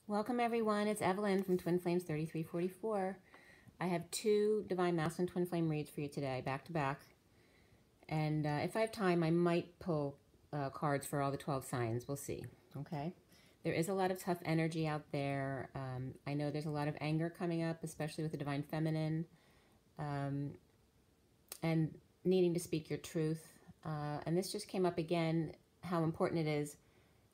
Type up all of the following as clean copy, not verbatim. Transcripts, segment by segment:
Welcome everyone, it's Evelyn from Twin Flames 3344. I have two Divine Masculine Twin Flame reads for you today, back to back. And if I have time, I might pull cards for all the 12 signs. We'll see, okay? There is a lot of tough energy out there. I know there's a lot of anger coming up, especially with the Divine Feminine, and needing to speak your truth. And this just came up again, how important it is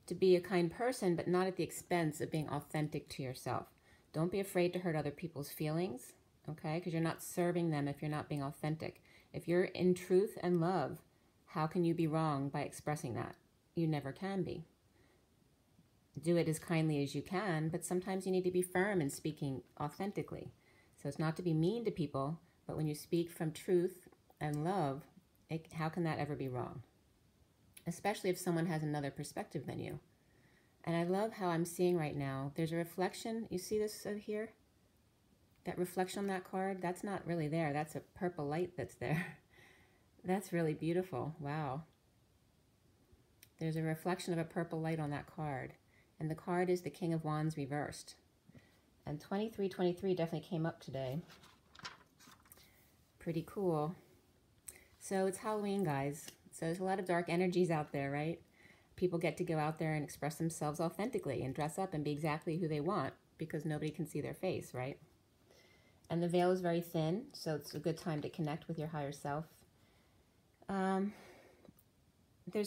to be a kind person, but not at the expense of being authentic to yourself. Don't be afraid to hurt other people's feelings, okay? Because you're not serving them if you're not being authentic. If you're in truth and love, how can you be wrong by expressing that? You never can be. Do it as kindly as you can, but sometimes you need to be firm in speaking authentically. So it's not to be mean to people, but when you speak from truth and love, how can that ever be wrong? Especially if someone has another perspective than you. And I love how I'm seeing right now, there's a reflection. You see this over here? That reflection on that card, that's not really there. That's a purple light that's there. That's really beautiful. Wow. There's a reflection of a purple light on that card. And the card is the King of Wands reversed. And 2323 definitely came up today. Pretty cool. So it's Halloween, guys. So there's a lot of dark energies out there, right? People get to go out there and express themselves authentically and dress up and be exactly who they want because nobody can see their face, right? And the veil is very thin, so it's a good time to connect with your higher self. There's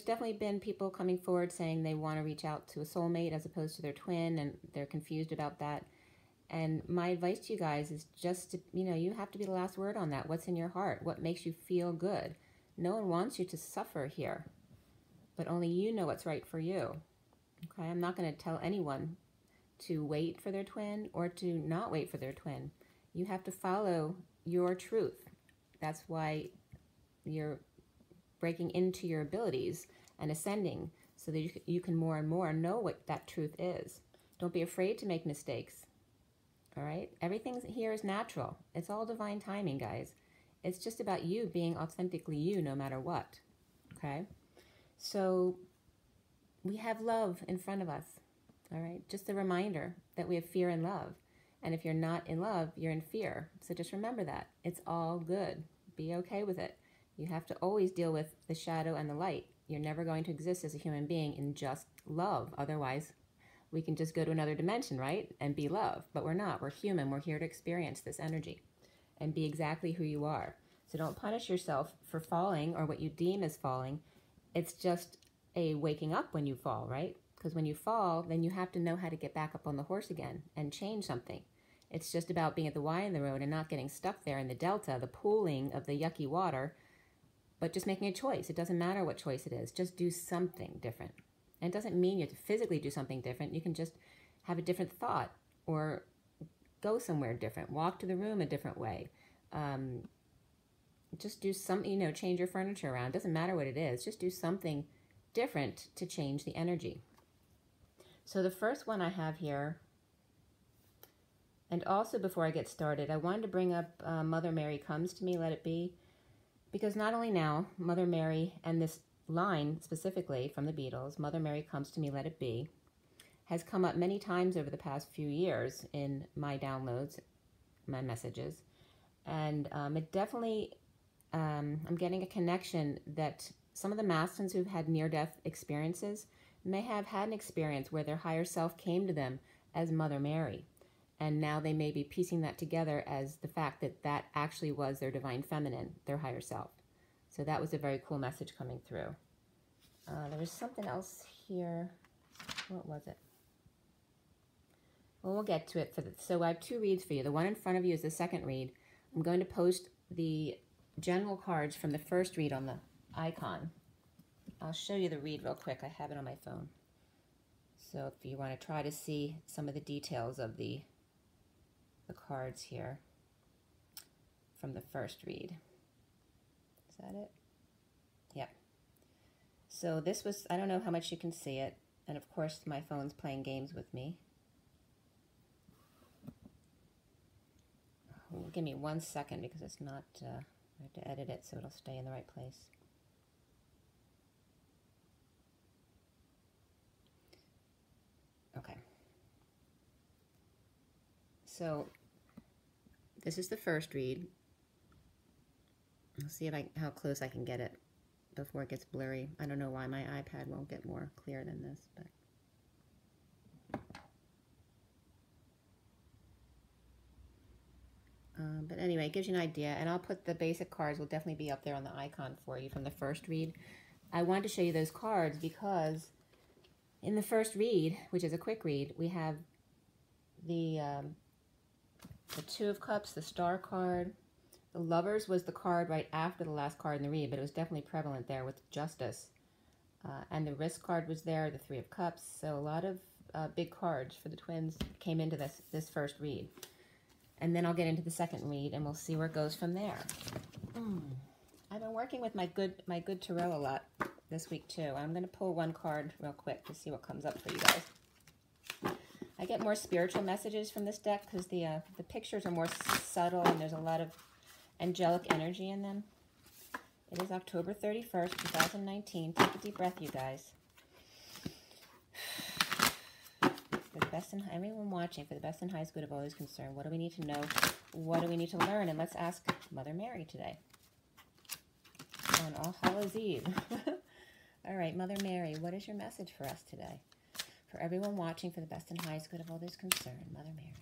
definitely been people coming forward saying they want to reach out to a soulmate as opposed to their twin, and they're confused about that. And my advice to you guys is just to, you have to be the last word on that. What's in your heart? What makes you feel good? No one wants you to suffer here, but only you know what's right for you. Okay, I'm not going to tell anyone to wait for their twin or to not wait for their twin. You have to follow your truth. That's why you're breaking into your abilities and ascending so that you can more and more know what that truth is. Don't be afraid to make mistakes. All right? Everything here is natural. It's all divine timing, guys. It's just about you being authentically you no matter what, okay? So we have love in front of us, all right? Just a reminder that we have fear and love. And if you're not in love, you're in fear. So just remember that. It's all good. Be okay with it. You have to always deal with the shadow and the light. You're never going to exist as a human being in just love. Otherwise, we can just go to another dimension, right? And be love. But we're not. We're human. We're here to experience this energy and be exactly who you are. So don't punish yourself for falling or what you deem as falling. It's just a waking up when you fall, right? Because when you fall, then you have to know how to get back up on the horse again and change something. It's just about being at the Y in the road and not getting stuck there in the delta, the pooling of the yucky water, but just making a choice. It doesn't matter what choice it is. Just do something different. And it doesn't mean you have to physically do something different. You can just have a different thought or go somewhere different, walk to the room a different way. Just do something, change your furniture around. Doesn't matter what it is. Just do something different to change the energy. So the first one I have here, and also before I get started, I wanted to bring up Mother Mary Comes to Me, Let It Be, because not only now, Mother Mary, and this line specifically from the Beatles, Mother Mary Comes to Me, Let It Be, has come up many times over the past few years in my downloads, my messages. And it definitely, I'm getting a connection that some of the masculines who've had near-death experiences may have had an experience where their higher self came to them as Mother Mary. And now they may be piecing that together as the fact that that actually was their divine feminine, their higher self. So that was a very cool message coming through. There was something else here. What was it? Well, we'll get to it. So I have two reads for you. The one in front of you is the second read. I'm going to post the general cards from the first read on the icon. I'll show you the read real quick. I have it on my phone. So if you want to try to see some of the details of the cards here from the first read. Is that it? Yep. So this was, I don't know how much you can see it. And of course, my phone's playing games with me. Give me 1 second because it's not, I have to edit it so it'll stay in the right place. Okay. So this is the first read. I'll see if how close I can get it before it gets blurry. I don't know why my iPad won't get more clear than this, but anyway, it gives you an idea, and I'll put the basic cards will definitely be up there on the icon for you from the first read. I wanted to show you those cards because in the first read, which is a quick read, we have the Two of Cups, the Star card. The Lovers was the card right after the last card in the read, but it was definitely prevalent there with Justice. And the Risk card was there, the Three of Cups. So a lot of big cards for the twins came into this first read. And then I'll get into the second read, and we'll see where it goes from there. I've been working with my good tarot a lot this week too. I'm going to pull one card real quick to see what comes up for you guys. I get more spiritual messages from this deck because the pictures are more subtle and there's a lot of angelic energy in them. It is October 31st, 2019. Take a deep breath, you guys. For the best in everyone watching, for the best and highest good of all who's concerned, what do we need to know? What do we need to learn? And let's ask Mother Mary today on All Hallows Eve. All right, Mother Mary, what is your message for us today? For everyone watching, for the best and highest good of all those concerned, Mother Mary.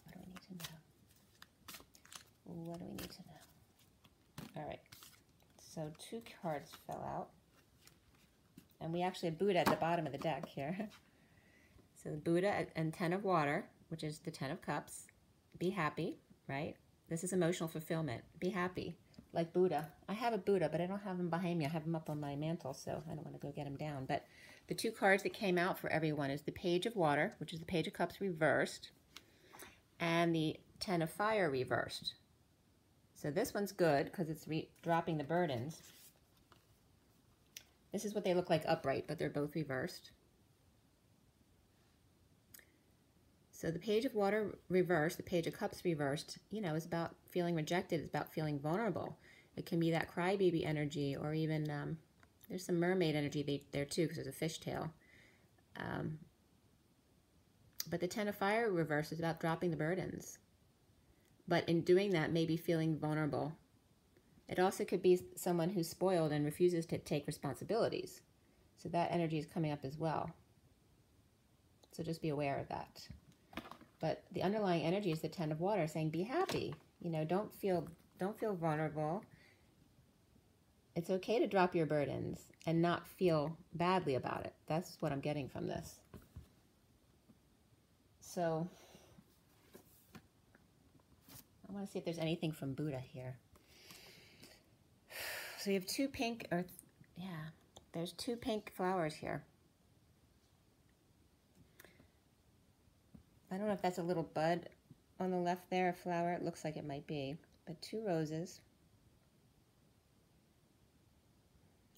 What do we need to know? What do we need to know? All right, so 2 cards fell out. And we actually have Buddha at the bottom of the deck here. So the Buddha and 10 of Water, which is the 10 of Cups. Be happy, right? This is emotional fulfillment. Be happy. Like Buddha. I have a Buddha, but I don't have him behind me. I have him up on my mantle, so I don't want to go get him down. But the 2 cards that came out for everyone is the Page of Water, which is the Page of Cups reversed, and the 10 of Fire reversed. So this one's good because it's dropping the burdens. This is what they look like upright, but they're both reversed. So the Page of Water reversed, the Page of Cups reversed, you know, is about feeling rejected. It's about feeling vulnerable. It can be that crybaby energy, or even there's some mermaid energy there too, because there's a fishtail. But the 10 of Fire reversed is about dropping the burdens. But in doing that, maybe feeling vulnerable. It also could be someone who's spoiled and refuses to take responsibilities. So that energy is coming up as well. So just be aware of that. But the underlying energy is the 10 of Water saying, be happy. You know, don't feel vulnerable. It's okay to drop your burdens and not feel badly about it. That's what I'm getting from this. So I want to see if there's anything from Buddha here. So you have 2 pink, there's 2 pink flowers here. I don't know if that's a little bud on the left there, a flower. It looks like it might be, but 2 roses.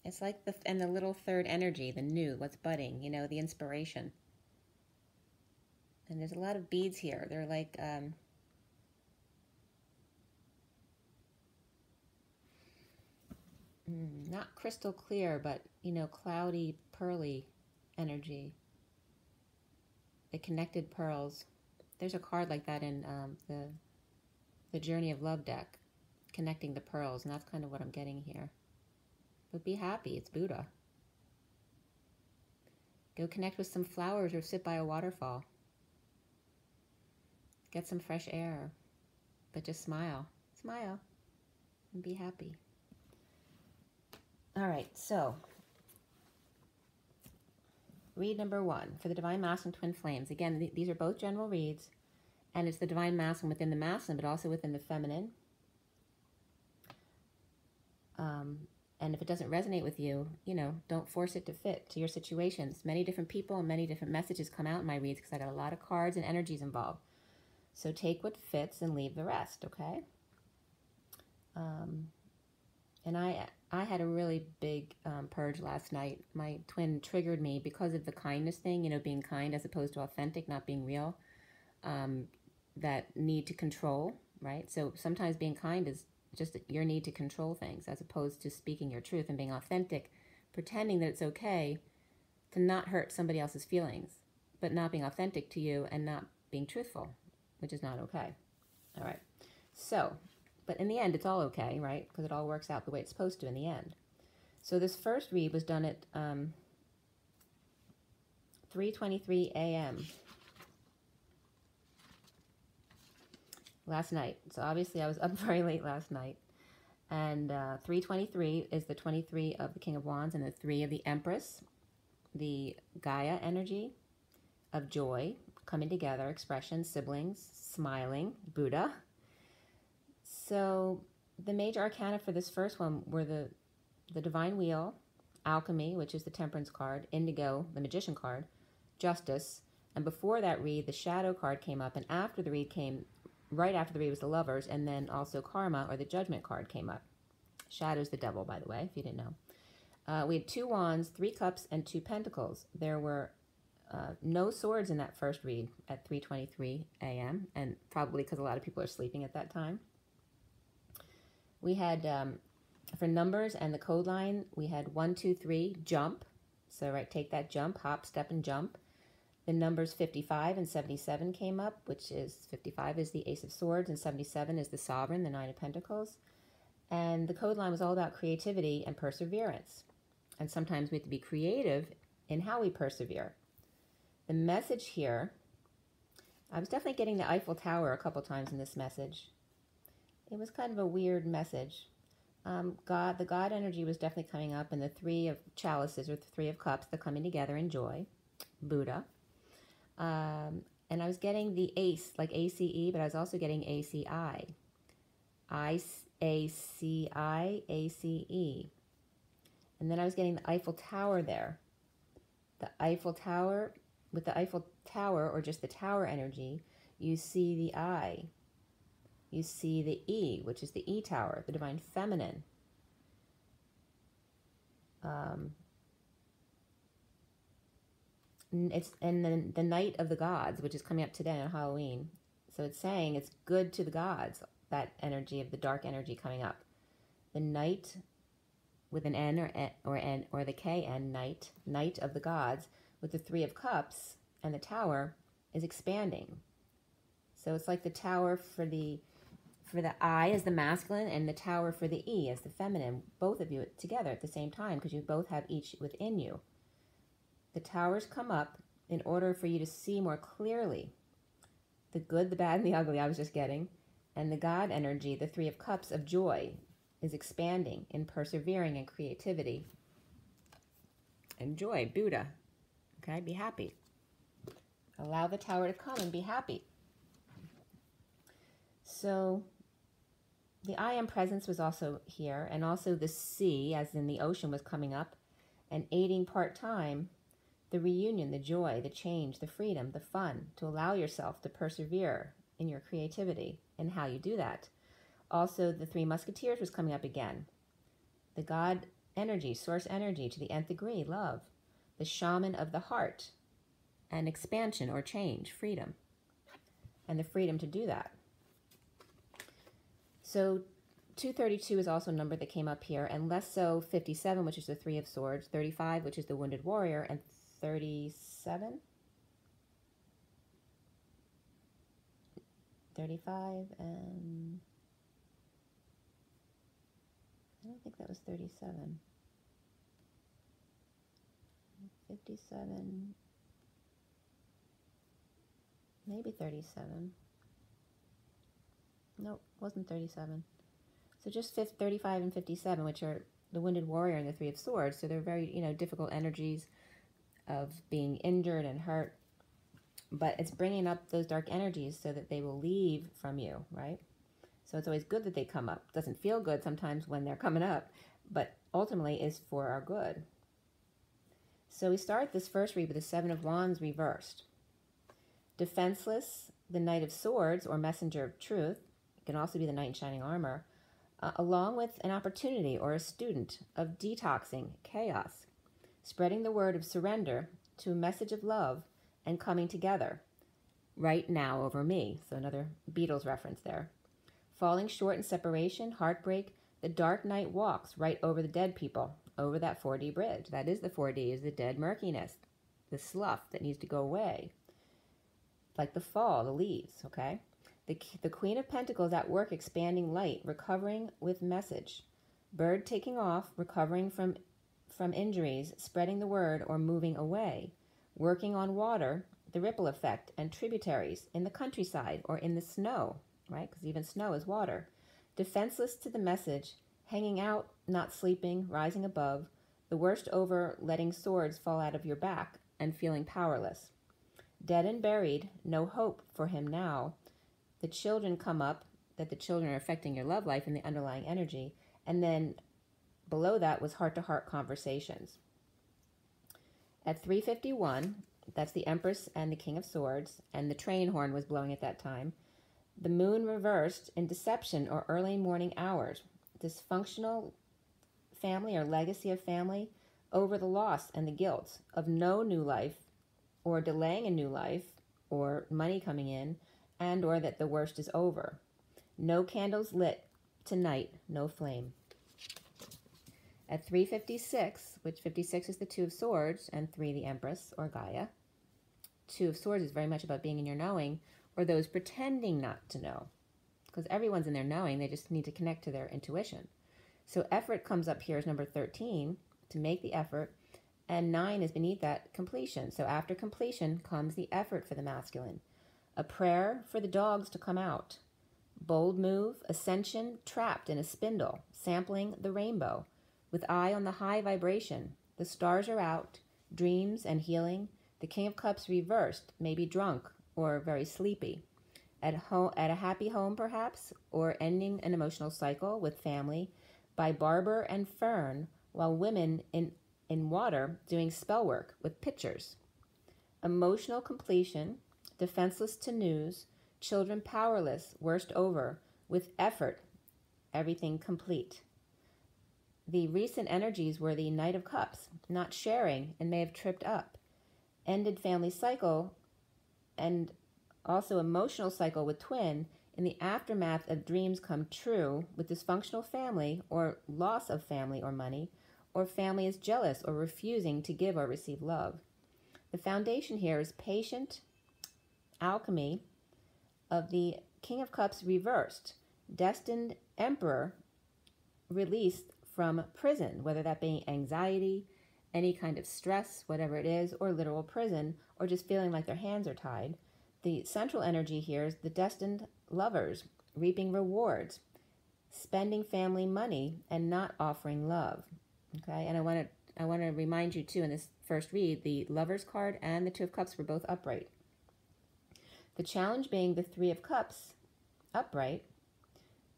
It's like the little third energy, the new, what's budding, you know, the inspiration. And there's a lot of beads here. They're like, not crystal clear, but, you know, cloudy, pearly energy. The connected pearls. There's a card like that in the Journey of Love deck, connecting the pearls, and that's kind of what I'm getting here. But be happy, it's Buddha. Go connect with some flowers or sit by a waterfall. Get some fresh air, but just smile. Smile and be happy. All right, so read number 1 for the Divine Masculine Twin Flames. Again, these are both general reads, and it's the Divine Masculine within the masculine, but also within the feminine. And if it doesn't resonate with you, you know, don't force it to fit to your situations. Many different people and many different messages come out in my reads because I got a lot of cards and energies involved. So take what fits and leave the rest, okay? And I had a really big purge last night. My twin triggered me because of the kindness thing, you know, being kind as opposed to authentic, not being real. That need to control, right? So sometimes being kind is just your need to control things as opposed to speaking your truth and being authentic, pretending that it's okay to not hurt somebody else's feelings. but not being authentic to you and not being truthful, which is not okay. All right. So, but in the end, it's all okay, right? Because it all works out the way it's supposed to in the end. So this first read was done at 3:23 a.m. last night. So obviously I was up very late last night. And 3:23 is the 23 of the King of Wands and the 3 of the Empress, the Gaia energy of joy, coming together, expression, siblings, smiling, Buddha. So the major arcana for this first one were the Divine Wheel, Alchemy, which is the Temperance card, Indigo, the Magician card, Justice, and before that read, the Shadow card came up, and after the read came, right after the read was the Lovers, and then also Karma, or the Judgment card, came up. Shadow's the devil, by the way, if you didn't know. We had 2 Wands, 3 Cups, and 2 Pentacles. There were no swords in that first read at 3:23 a.m., and probably because a lot of people are sleeping at that time. We had, for numbers and the code line, we had 1, 2, 3, jump. So, right, take that jump, hop, step, and jump. The numbers 55 and 77 came up, which is 55 is the Ace of Swords and 77 is the Sovereign, the Nine of Pentacles. And the code line was all about creativity and perseverance. And sometimes we have to be creative in how we persevere. The message here, I was definitely getting the Eiffel Tower a couple times in this message. It was kind of a weird message. The God energy was definitely coming up, and the 3 of chalices, or the 3 of cups, they're coming together in joy, Buddha. And I was getting the ace, like ACE, but I was also getting ACI. ACI, ACE. And then I was getting the Eiffel Tower there. The Eiffel Tower, with the Eiffel Tower, or just the tower energy, you see the I. You see the E, which is the E Tower, the Divine Feminine. It's and then the Night of the Gods, which is coming up today on Halloween. So it's saying it's good to the gods, that energy of the dark energy coming up. The Night with an N or the KN, Night of the Gods, with the 3 of Cups and the Tower is expanding. So it's like the Tower for the I as the masculine and the Tower for the E as the feminine, both of you together at the same time, because you both have each within you. The towers come up in order for you to see more clearly the good, the bad, and the ugly I was just getting. And the God energy, the 3 of Cups of joy, is expanding in persevering and creativity. And joy, Buddha. Okay, be happy. Allow the Tower to come and be happy. So the I Am Presence was also here, and also the sea, as in the ocean, was coming up, and aiding part-time the reunion, the joy, the change, the freedom, the fun, to allow yourself to persevere in your creativity and how you do that. Also, the 3 Musketeers was coming up again. The God energy, source energy to the nth degree, love. The Shaman of the heart, and expansion or change, freedom, and the freedom to do that. So 232 is also a number that came up here, and less so 57, which is the 3 of Swords, 35, which is the Wounded Warrior, and 37? 35, and I don't think that was 37. 57, maybe 37. Nope, wasn't 37. So just 35 and 57, which are the Wounded Warrior and the 3 of Swords. So they're very, difficult energies of being injured and hurt. But it's bringing up those dark energies so that they will leave from you, right? So it's always good that they come up. It doesn't feel good sometimes when they're coming up, but ultimately is for our good. So we start this first read with the 7 of Wands reversed. Defenseless, the Knight of Swords, or Messenger of Truth, it can also be the Knight in Shining Armor, along with an opportunity or a student of detoxing chaos, spreading the word of surrender to a message of love and coming together. Right now over me. So another Beatles reference there. Falling short in separation, heartbreak, the dark night walks right over the dead people, over that 4D bridge. That is the 4D, is the dead murkiness. the slough that needs to go away, like the fall, the leaves, okay? The Queen of Pentacles at work, expanding light, recovering with message. Bird taking off, recovering from injuries, spreading the word or moving away. Working on water, the ripple effect, and tributaries in the countryside or in the snow, right? Because even snow is water. Defenseless to the message, hanging out, not sleeping, rising above. The worst over, letting swords fall out of your back and feeling powerless. Dead and buried, no hope for him now. The children come up, that the children are affecting your love life and the underlying energy. And then below that was heart-to-heart conversations. At 3:51, that's the Empress and the King of Swords, and the train horn was blowing at that time. The moon reversed in deception or early morning hours. Dysfunctional family or legacy of family over the loss and the guilt of no new life or delaying a new life or money coming in, and or that the worst is over. No candles lit tonight, no flame. At 3:56, which 56 is the Two of Swords, and 3 the Empress or Gaia. Two of Swords is very much about being in your knowing, or those pretending not to know. Because everyone's in their knowing, they just need to connect to their intuition. So effort comes up here as number 13, to make the effort, and 9 is beneath that, completion. So after completion comes the effort for the masculine. A prayer for the dogs to come out. Bold move, ascension, trapped in a spindle, sampling the rainbow. With eye on the high vibration, the stars are out, dreams and healing. The King of Cups reversed, maybe drunk or very sleepy. At a happy home perhaps, or ending an emotional cycle with family. By barber and fern, while women in water doing spell work with pictures. Emotional completion, defenseless to news, children powerless, worst over, with effort, everything complete. The recent energies were the Knight of Cups, not sharing and may have tripped up. Ended family cycle and also emotional cycle with twin in the aftermath of dreams come true with dysfunctional family or loss of family or money, or family is jealous or refusing to give or receive love. The foundation here is patient alchemy of the King of Cups reversed, destined emperor released from prison, whether that be anxiety, any kind of stress, whatever it is, or literal prison, or just feeling like their hands are tied. The central energy here is the destined lovers, reaping rewards, spending family money, and not offering love. Okay, and I want to remind you too in this first read, the Lovers card and the Two of Cups were both upright. The challenge being the Three of Cups upright,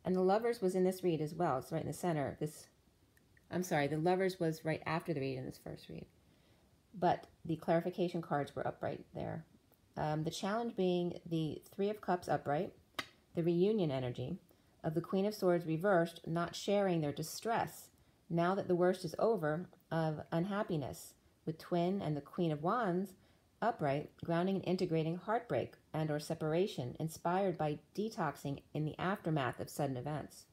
and the Lovers was in this read as well. It's right in the center. The Lovers was right after the read in this first read, but the clarification cards were upright there. The challenge being the Three of Cups upright, the reunion energy of the Queen of Swords reversed, not sharing their distress. Now that the worst is over, of unhappiness, with twin and the Queen of Wands upright, grounding and integrating heartbreak and or separation, inspired by detoxing in the aftermath of sudden events.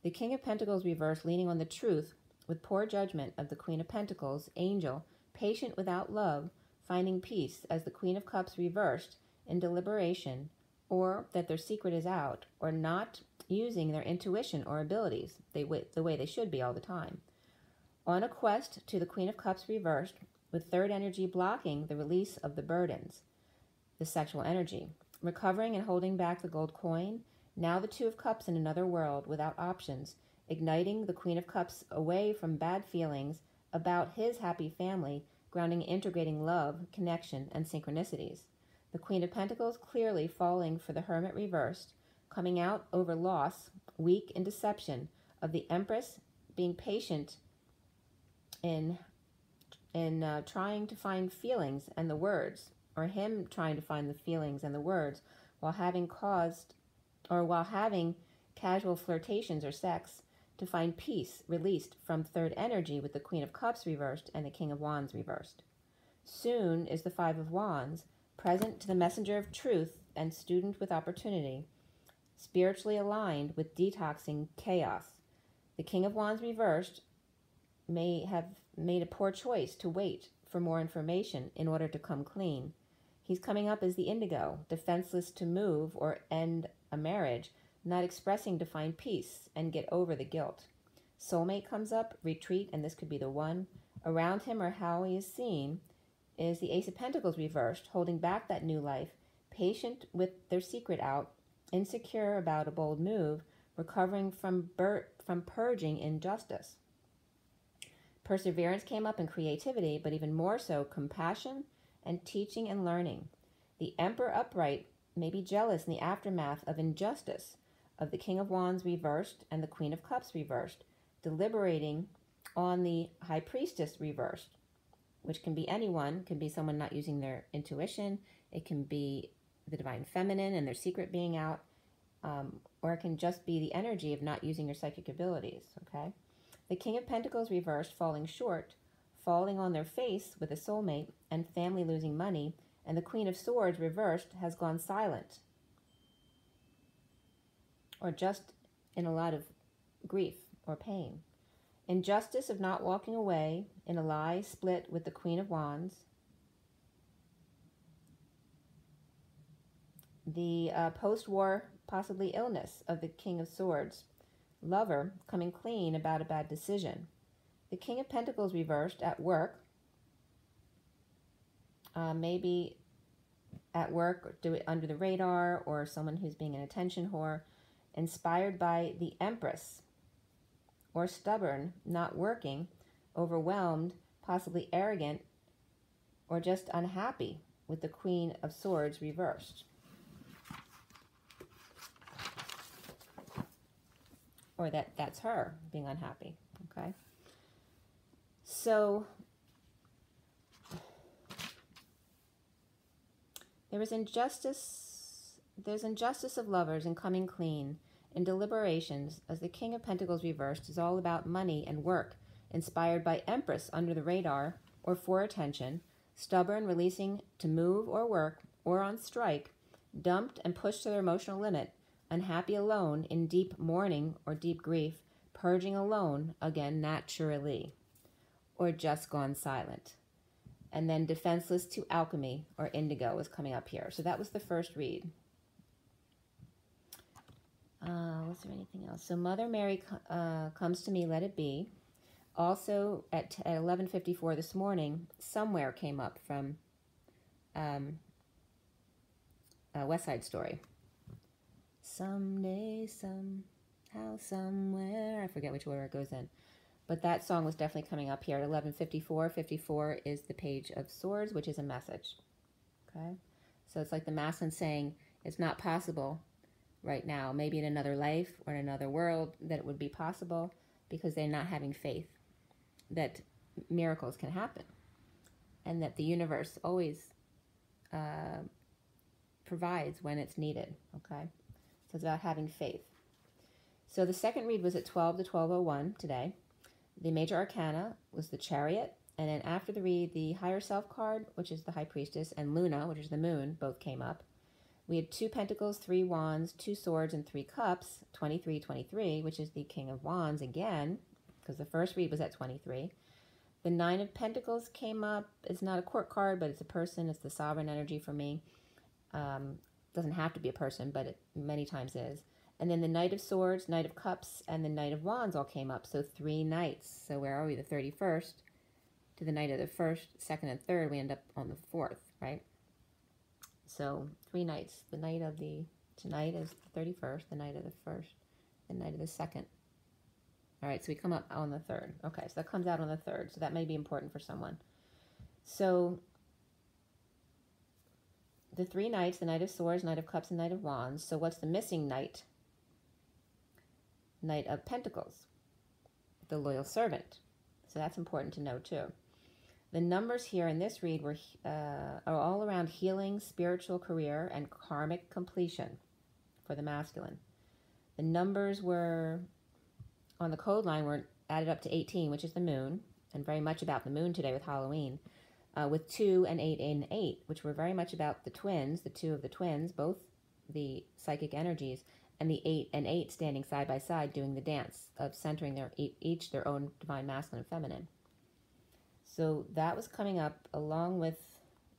The King of Pentacles reversed, leaning on the truth, with poor judgment of the Queen of Pentacles, angel, patient without love, finding peace as the Queen of Cups reversed in deliberation, or that their secret is out, or not using their intuition or abilities the way they should be all the time. On a quest to the Queen of Cups reversed, with third energy blocking the release of the burdens, the sexual energy, recovering and holding back the gold coin, now the Two of Cups in another world without options, igniting the Queen of Cups away from bad feelings about his happy family, grounding and integrating love, connection, and synchronicities. The Queen of Pentacles clearly falling for the Hermit reversed, coming out over loss, weak in deception, of the Empress being patient in trying to find feelings and the words, or him trying to find the feelings and the words while having casual flirtations or sex, to find peace released from third energy with the Queen of Cups reversed and the King of Wands reversed. Soon is the Five of Wands, present to the messenger of truth and student with opportunity, spiritually aligned with detoxing chaos. The King of Wands reversed may have made a poor choice to wait for more information in order to come clean. He's coming up as the indigo, defenseless to move or end a marriage, not expressing to find peace and get over the guilt. Soulmate comes up, retreat, and this could be the one. Around him, or how he is seen, is the Ace of Pentacles reversed, holding back that new life, patient with their secret out, insecure about a bold move, recovering from purging injustice. Perseverance came up in creativity, but even more so, compassion and teaching and learning. The Emperor upright may be jealous in the aftermath of injustice, of the King of Wands reversed and the Queen of Cups reversed, deliberating on the High Priestess reversed, which can be anyone, can be someone not using their intuition, it can be the Divine Feminine and their secret being out, or it can just be the energy of not using your psychic abilities, okay? The King of Pentacles reversed, falling short, falling on their face with a soulmate, and family losing money, and the Queen of Swords reversed has gone silent, or just in a lot of grief or pain. Injustice of not walking away in a lie split with the Queen of Wands. The post-war, possibly illness of the King of Swords. Lover coming clean about a bad decision. The King of Pentacles reversed at work. Maybe at work, or do it under the radar, or someone who's being an attention whore. Inspired by the Empress, or stubborn, not working, overwhelmed, possibly arrogant, or just unhappy with the Queen of Swords reversed. Or that's her being unhappy, okay? So there's injustice of lovers and coming clean in deliberations, as the King of Pentacles reversed is all about money and work, inspired by Empress under the radar or for attention, stubborn, releasing to move or work or on strike, dumped and pushed to their emotional limit, unhappy alone in deep mourning or deep grief, purging alone, again naturally, or just gone silent. And then defenseless to alchemy or indigo is coming up here. So that was the first read. Was there anything else? So Mother Mary comes to me, let it be. Also at 11:54 this morning, somewhere came up from West Side Story. Someday, somehow, somewhere. I forget which order it goes in. But that song was definitely coming up here at 11:54. 54 is the Page of Swords, which is a message. Okay? So it's like the masculine saying, it's not possible right now. Maybe in another life or in another world that it would be possible, because they're not having faith that miracles can happen. And that the universe always provides when it's needed. Okay? So it's about having faith. So the second read was at 12 to 12:01 today. The major arcana was the Chariot, and then after the read, the Higher Self card, which is the High Priestess, and Luna, which is the Moon, both came up. We had 2 Pentacles, 3 Wands, 2 Swords, and 3 Cups, 23, which is the King of Wands again, because the first read was at 23. The 9 of Pentacles came up. It's not a court card, but it's a person. It's the sovereign energy for me. Doesn't have to be a person, but it many times is. And then the Knight of Swords, Knight of Cups, and the Knight of Wands all came up. So 3 Knights. So where are we? The 31st to the Knight of the 1st, 2nd, and 3rd. We end up on the 4th, right? So 3 Knights. The Knight of the tonight is the 31st, the Knight of the 1st, the Knight of the 2nd. All right, so we come up on the 3rd. Okay, so that comes out on the 3rd. So that may be important for someone. So the 3 Knights, the Knight of Swords, Knight of Cups, and Knight of Wands. So what's the missing Knight? Knight of Pentacles, the loyal servant. So that's important to know too. The numbers here in this read were are all around healing, spiritual career, and karmic completion for the masculine. The numbers were on the code line were added up to 18, which is the moon, and very much about the moon today with Halloween, with 2 and 8 and 8, which were very much about the twins, the 2 of the twins, both the psychic energies, and the 8 and 8 standing side by side doing the dance of centering each their own divine masculine and feminine. So that was coming up along with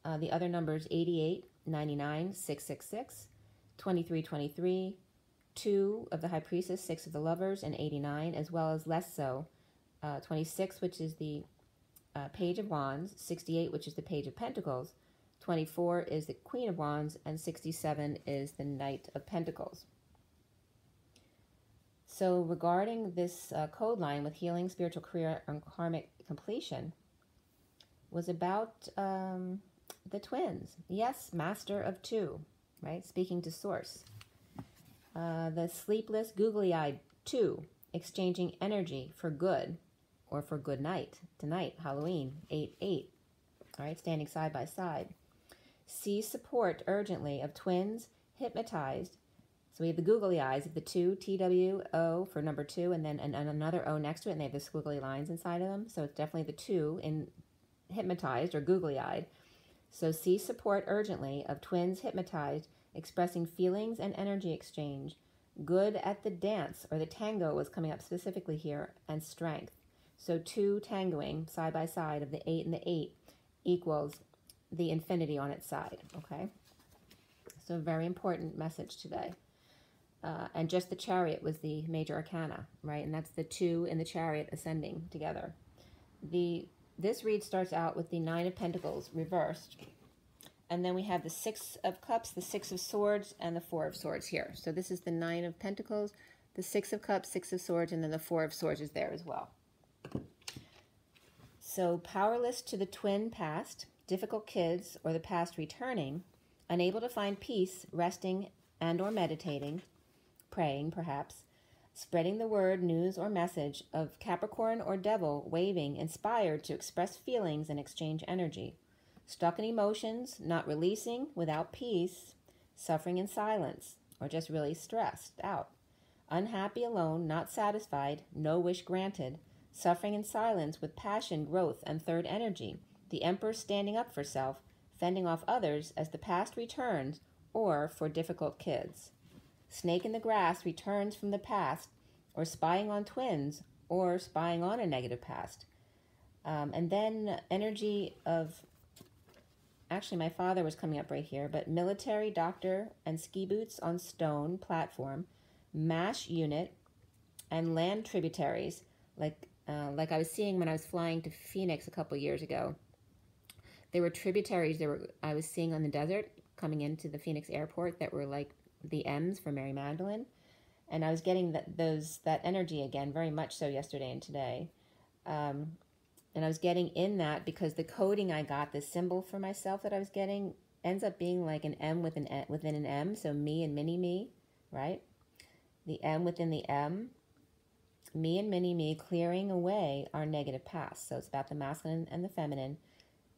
the other numbers 88, 99, 666, 23, 23, 2 of the High Priestess, 6 of the Lovers, and 89, as well as less so, 26, which is the Page of Wands, 68, which is the Page of Pentacles, 24 is the Queen of Wands, and 67 is the Knight of Pentacles. So regarding this code line with healing, spiritual career, and karmic completion, was about the twins. Yes, Master of Two, right? Speaking to Source. The sleepless, googly-eyed two, exchanging energy for good or for good night. Tonight, Halloween, 8-8. All right, standing side by side. See support urgently of twins hypnotized. So we have the googly eyes of the two, TWO for number 2, and then another O next to it, and they have the squiggly lines inside of them. So it's definitely the 2 in hypnotized or googly-eyed. So see support urgently of twins hypnotized, expressing feelings and energy exchange. Good at the dance, or the tango was coming up specifically here, and strength. So 2 tangoing side by side of the 8 and the 8 equals the infinity on its side, okay? So a very important message today. And just the Chariot was the major arcana, right? And that's the 2 in the Chariot ascending together. This read starts out with the 9 of Pentacles reversed. And then we have the 6 of Cups, the 6 of Swords, and the 4 of Swords here. So this is the 9 of Pentacles, the 6 of Cups, 6 of Swords, and then the 4 of Swords is there as well. So powerless to the twin past, difficult kids, or the past returning, unable to find peace, resting and or meditating, praying perhaps, spreading the word, news, or message of Capricorn or Devil waving, inspired to express feelings and exchange energy. Stuck in emotions, not releasing, without peace, suffering in silence, or just really stressed out. Unhappy alone, not satisfied, no wish granted, suffering in silence with passion, growth, and third energy. The Emperor standing up for self, fending off others as the past returns, or for difficult kids. Snake in the grass returns from the past, or spying on twins, or spying on a negative past. And then energy of, actually my father was coming up right here, but military, doctor, and ski boots on stone platform, MASH unit, and land tributaries, like I was seeing when I was flying to Phoenix a couple years ago. There were tributaries I was seeing on the desert coming into the Phoenix airport that were like the M's for Mary Magdalene. And I was getting that energy again, very much so yesterday and today. And I was getting in that because the coding I got, the symbol for myself that I was getting, ends up being like an M within an M. So me and mini me, right? The M within the M. Me and mini me clearing away our negative past. So it's about the masculine and the feminine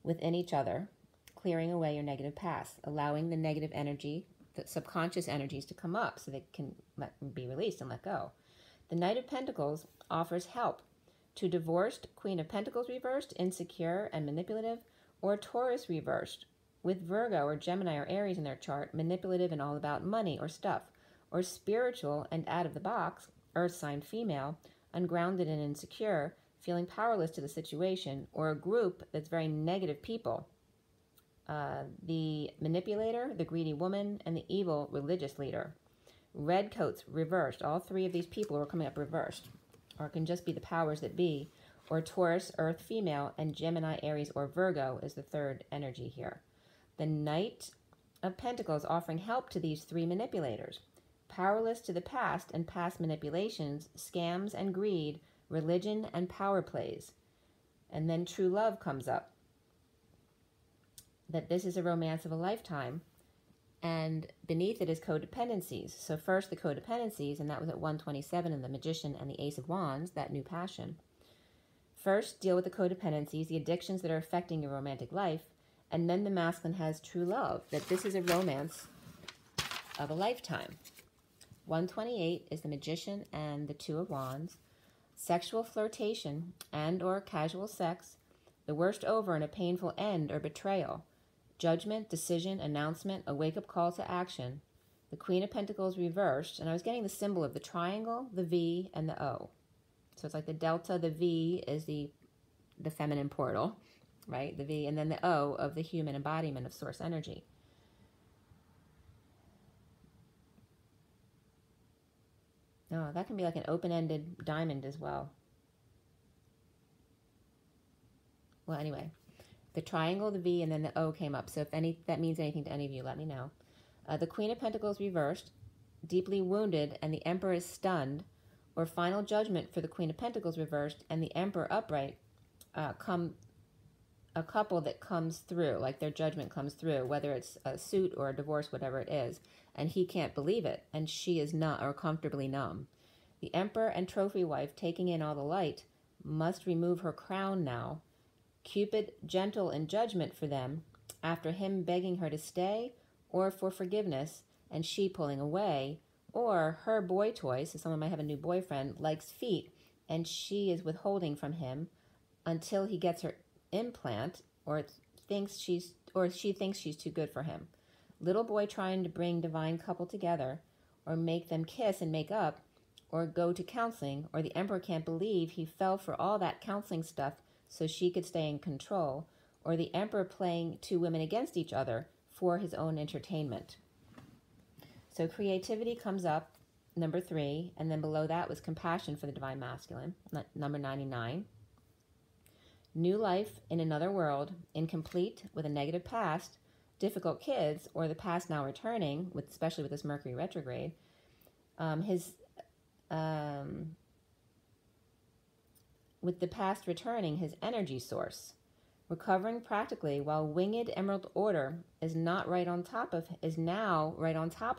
within each other, clearing away your negative past, allowing the negative energy, the subconscious energies to come up so they can be released and let go. The Knight of Pentacles offers help to divorced, Queen of Pentacles reversed, insecure and manipulative, or Taurus reversed, with Virgo or Gemini or Aries in their chart, manipulative and all about money or stuff, or spiritual and out of the box, Earth sign female, ungrounded and insecure, feeling powerless to the situation, or a group that's very negative people. The manipulator, the greedy woman, and the evil religious leader. Red coats reversed. All 3 of these people are coming up reversed. Or it can just be the powers that be. Or Taurus, Earth female, and Gemini, Aries, or Virgo is the third energy here. The Knight of Pentacles offering help to these 3 manipulators. Powerless to the past and past manipulations, scams and greed, religion and power plays. And then true love comes up. That this is a romance of a lifetime, and beneath it is codependencies. So first the codependencies, and that was at 127 in the Magician and the Ace of Wands, that new passion. First, deal with the codependencies, the addictions that are affecting your romantic life, and then the masculine has true love, that this is a romance of a lifetime. 128 is the Magician and the 2 of Wands. Sexual flirtation and or casual sex, the worst over and a painful end or betrayal. Judgment, decision, announcement, a wake-up call to action. The Queen of Pentacles reversed, and I was getting the symbol of the triangle, the V, and the O. So it's like the delta, the V is the feminine portal, right? The V, and then the O of the human embodiment of source energy. Oh, that can be like an open-ended diamond as well. Well, anyway, the triangle, the V, and then the O came up. So if that means anything to any of you, let me know. The Queen of Pentacles reversed, deeply wounded, and the Emperor is stunned, or final judgment for the Queen of Pentacles reversed and the Emperor upright, a couple that comes through, like their judgment comes through, whether it's a suit or a divorce, whatever it is, and he can't believe it, and she is not, or comfortably numb. The Emperor and trophy wife, taking in all the light, must remove her crown now. Cupid gentle in judgment for them, after him begging her to stay, or for forgiveness, and she pulling away, or her boy toy, so someone might have a new boyfriend, likes feet, and she is withholding from him until he gets her implant, or she thinks she's too good for him. Little boy trying to bring divine couple together, or make them kiss and make up, or go to counseling, or the Emperor can't believe he fell for all that counseling stuff so she could stay in control, or the Emperor playing two women against each other for his own entertainment. So creativity comes up, number 3, and then below that was compassion for the divine masculine, number 99. New life in another world, incomplete with a negative past, difficult kids, or the past now returning, especially with this Mercury retrograde. With the past returning, his energy source. Recovering practically while winged Emerald Order is now right on top of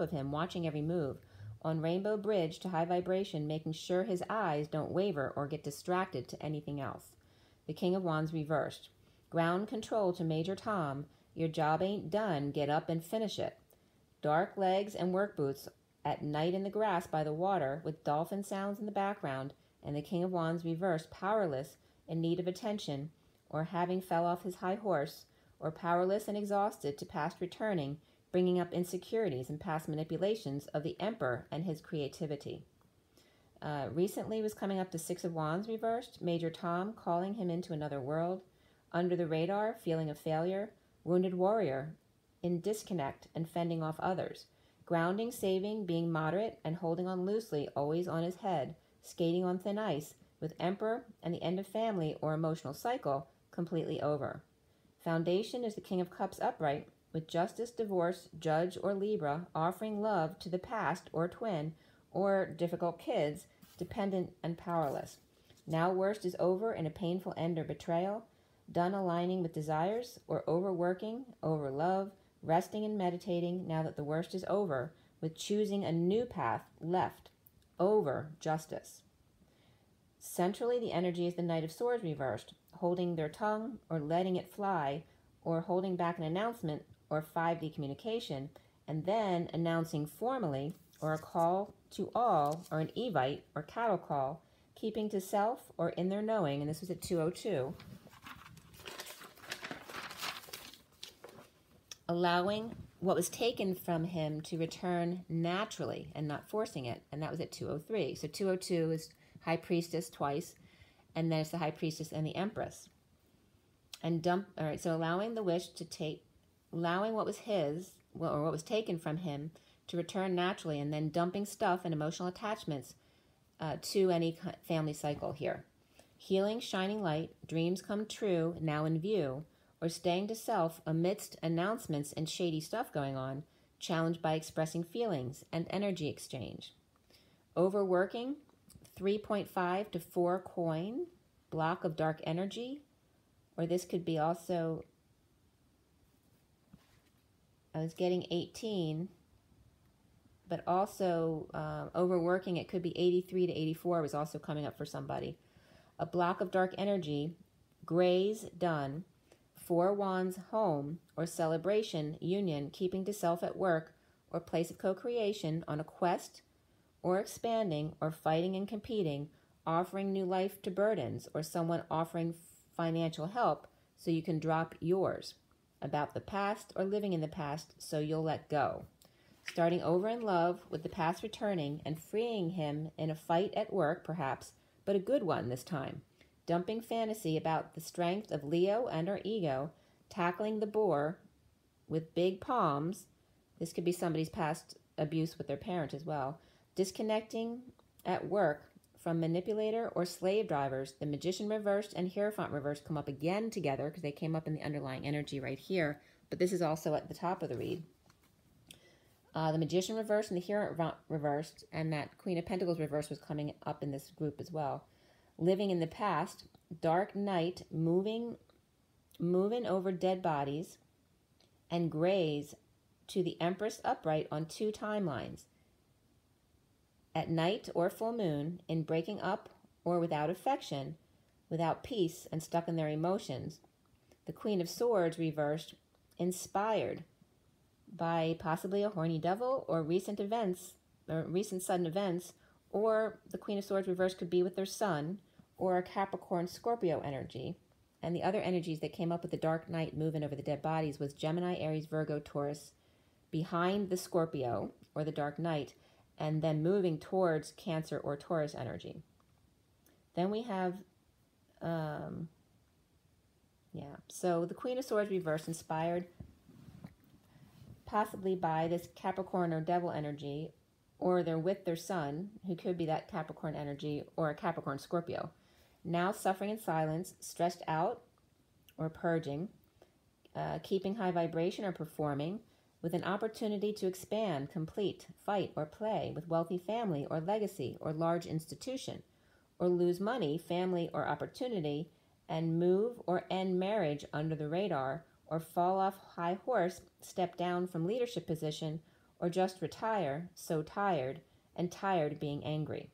him, watching every move. On Rainbow Bridge to high vibration, making sure his eyes don't waver or get distracted to anything else. The King of Wands reversed. Ground control to Major Tom. Your job ain't done. Get up and finish it. Dark legs and work boots at night in the grass by the water with dolphin sounds in the background, and the King of Wands reversed, powerless, in need of attention, or having fell off his high horse, or powerless and exhausted to past returning, bringing up insecurities and past manipulations of the Emperor and his creativity. Recently was coming up to 6 of Wands reversed, Major Tom calling him into another world, under the radar, feeling of failure, wounded warrior, in disconnect and fending off others, grounding, saving, being moderate, and holding on loosely, always on his head, skating on thin ice, with Emperor and the end of family or emotional cycle completely over. Foundation is the King of Cups upright, with justice, divorce, judge, or Libra, offering love to the past or twin, or difficult kids, dependent and powerless. Now worst is over in a painful end or betrayal, done aligning with desires, or overworking, over love, resting and meditating now that the worst is over, with choosing a new path left, over justice. Centrally, the energy is the Knight of Swords reversed, holding their tongue or letting it fly, or holding back an announcement or 5D communication, and then announcing formally, or a call to all, or an evite or cattle call, keeping to self or in their knowing, and this was at 202. Allowing what was taken from him to return naturally and not forcing it, and that was at 203. So 202 is High Priestess twice, and then it's the High Priestess and the Empress. And so allowing the wish to take, allowing what was his, or what was taken from him to return naturally, and then dumping stuff and emotional attachments to any family cycle here. Healing, shining light, dreams come true, now in view, or staying to self amidst announcements and shady stuff going on, challenged by expressing feelings and energy exchange. Overworking, 3.5 to 4 coin, block of dark energy, or this could be also, I was getting 18, but also overworking, it could be 83 to 84 was also coming up for somebody. A block of dark energy, grays done, 4 wands home, or celebration, union, keeping to self at work, or place of co-creation on a quest, or expanding, or fighting and competing, offering new life to burdens, or someone offering financial help so you can drop yours, about the past or living in the past so you'll let go. Starting over in love with the past returning and freeing him in a fight at work perhaps, but a good one this time. dumping fantasy about the strength of Leo and our ego, tackling the boar with big palms. This could be somebody's past abuse with their parent as well. Disconnecting at work from manipulator or slave drivers. The Magician reversed and Hierophant reversed come up again together because they came up in the underlying energy right here. But this is also at the top of the read. The Magician reversed and the Hierophant reversed, and that Queen of Pentacles reversed was coming up in this group as well. Living in the past, dark night, moving over dead bodies, and grays to the Empress upright on 2 timelines. At night or full moon, in breaking up or without affection, without peace and stuck in their emotions. The Queen of Swords reversed, inspired by possibly a horny devil or recent events, or recent sudden events, or the Queen of Swords reversed could be with their sun, or a Capricorn Scorpio energy. And the other energies that came up with the dark night moving over the dead bodies was Gemini, Aries, Virgo, Taurus, behind the Scorpio, or the dark night, and then moving towards Cancer or Taurus energy. Then we have, so the Queen of Swords reversed, inspired possibly by this Capricorn or devil energy, or they're with their sun, who could be that Capricorn energy, or a Capricorn Scorpio. Now suffering in silence, stressed out or purging, keeping high vibration or performing, with an opportunity to expand, complete, fight, or play with wealthy family or legacy or large institution, or lose money, family, or opportunity, and move or end marriage under the radar, or fall off high horse, step down from leadership position, or just retire, so tired, and tired being angry.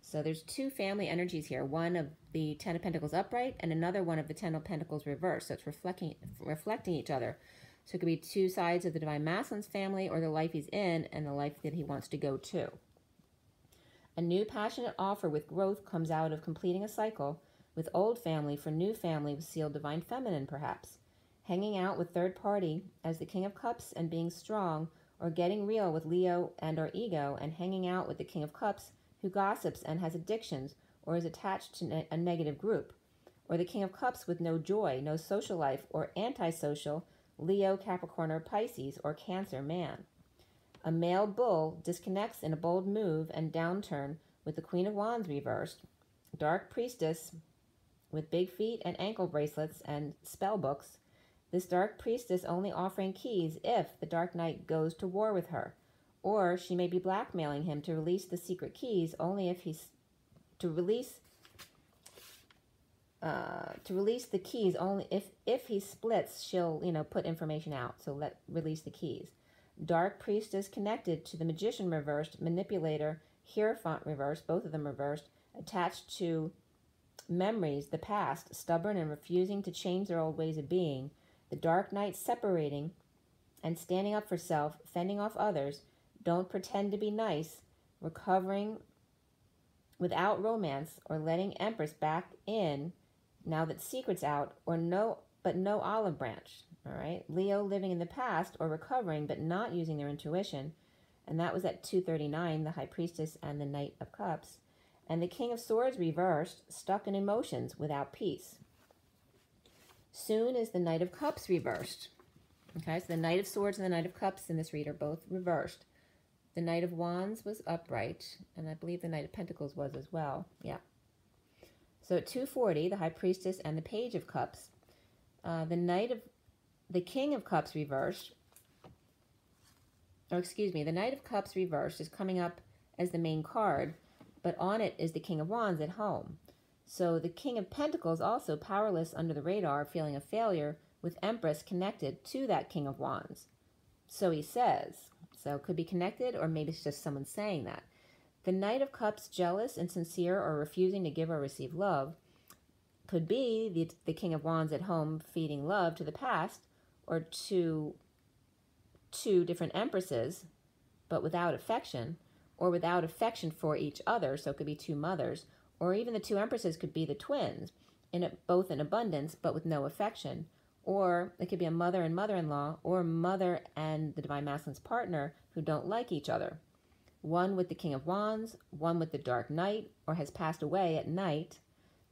So there's 2 family energies here, one of the 10 of Pentacles upright and another one of the 10 of Pentacles reversed. So it's reflecting each other. So it could be 2 sides of the Divine Masculine's family, or the life he's in and the life that he wants to go to. A new passionate offer with growth comes out of completing a cycle with old family for new family with sealed Divine Feminine, perhaps. Hanging out with third party as the King of Cups and being strong, or getting real with Leo and our ego, and hanging out with the King of Cups who gossips and has addictions or is attached to a negative group, or the King of Cups with no joy, no social life, or antisocial Leo, Capricorn, or Pisces, or Cancer man. A male bull disconnects in a bold move and downturn with the Queen of Wands reversed, dark priestess with big feet and ankle bracelets and spell books. This dark priestess only offering keys if the dark knight goes to war with her, or she may be blackmailing him to release the secret keys only if he's to release the keys only if he splits. She'll put information out. So release the keys. Dark priestess connected to the Magician reversed, manipulator, Hierophant reversed, both of them reversed, attached to memories, the past, stubborn and refusing to change their old ways of being. The dark knight separating and standing up for self, fending off others, don't pretend to be nice, recovering without romance, or letting Empress back in now that secret's out, or no olive branch. All right, Leo living in the past or recovering but not using their intuition, and that was at 239, the High Priestess and the Knight of Cups. And the King of Swords reversed, stuck in emotions without peace. Soon is the Knight of Cups reversed. Okay, so the Knight of Swords and the Knight of Cups in this read are both reversed. The Knight of Wands was upright, and I believe the Knight of Pentacles was as well. Yeah. So at 240, the High Priestess and the Page of Cups. The King of Cups reversed, the Knight of Cups reversed is coming up as the main card, but on it is the King of Wands at home. So the King of Pentacles also powerless under the radar, feeling a failure, with Empress connected to that King of Wands. So he says. So it could be connected, or maybe it's just someone saying that. The Knight of Cups, jealous and sincere, or refusing to give or receive love, could be the King of Wands at home feeding love to the past, or to 2 different Empresses, but without affection, or without affection for each other. So it could be 2 mothers, or even the 2 Empresses could be the twins, both in abundance, but with no affection. Or it could be a mother and mother-in-law, or mother and the Divine Masculine's partner who don't like each other. One with the King of Wands, one with the Dark Knight, or has passed away at night,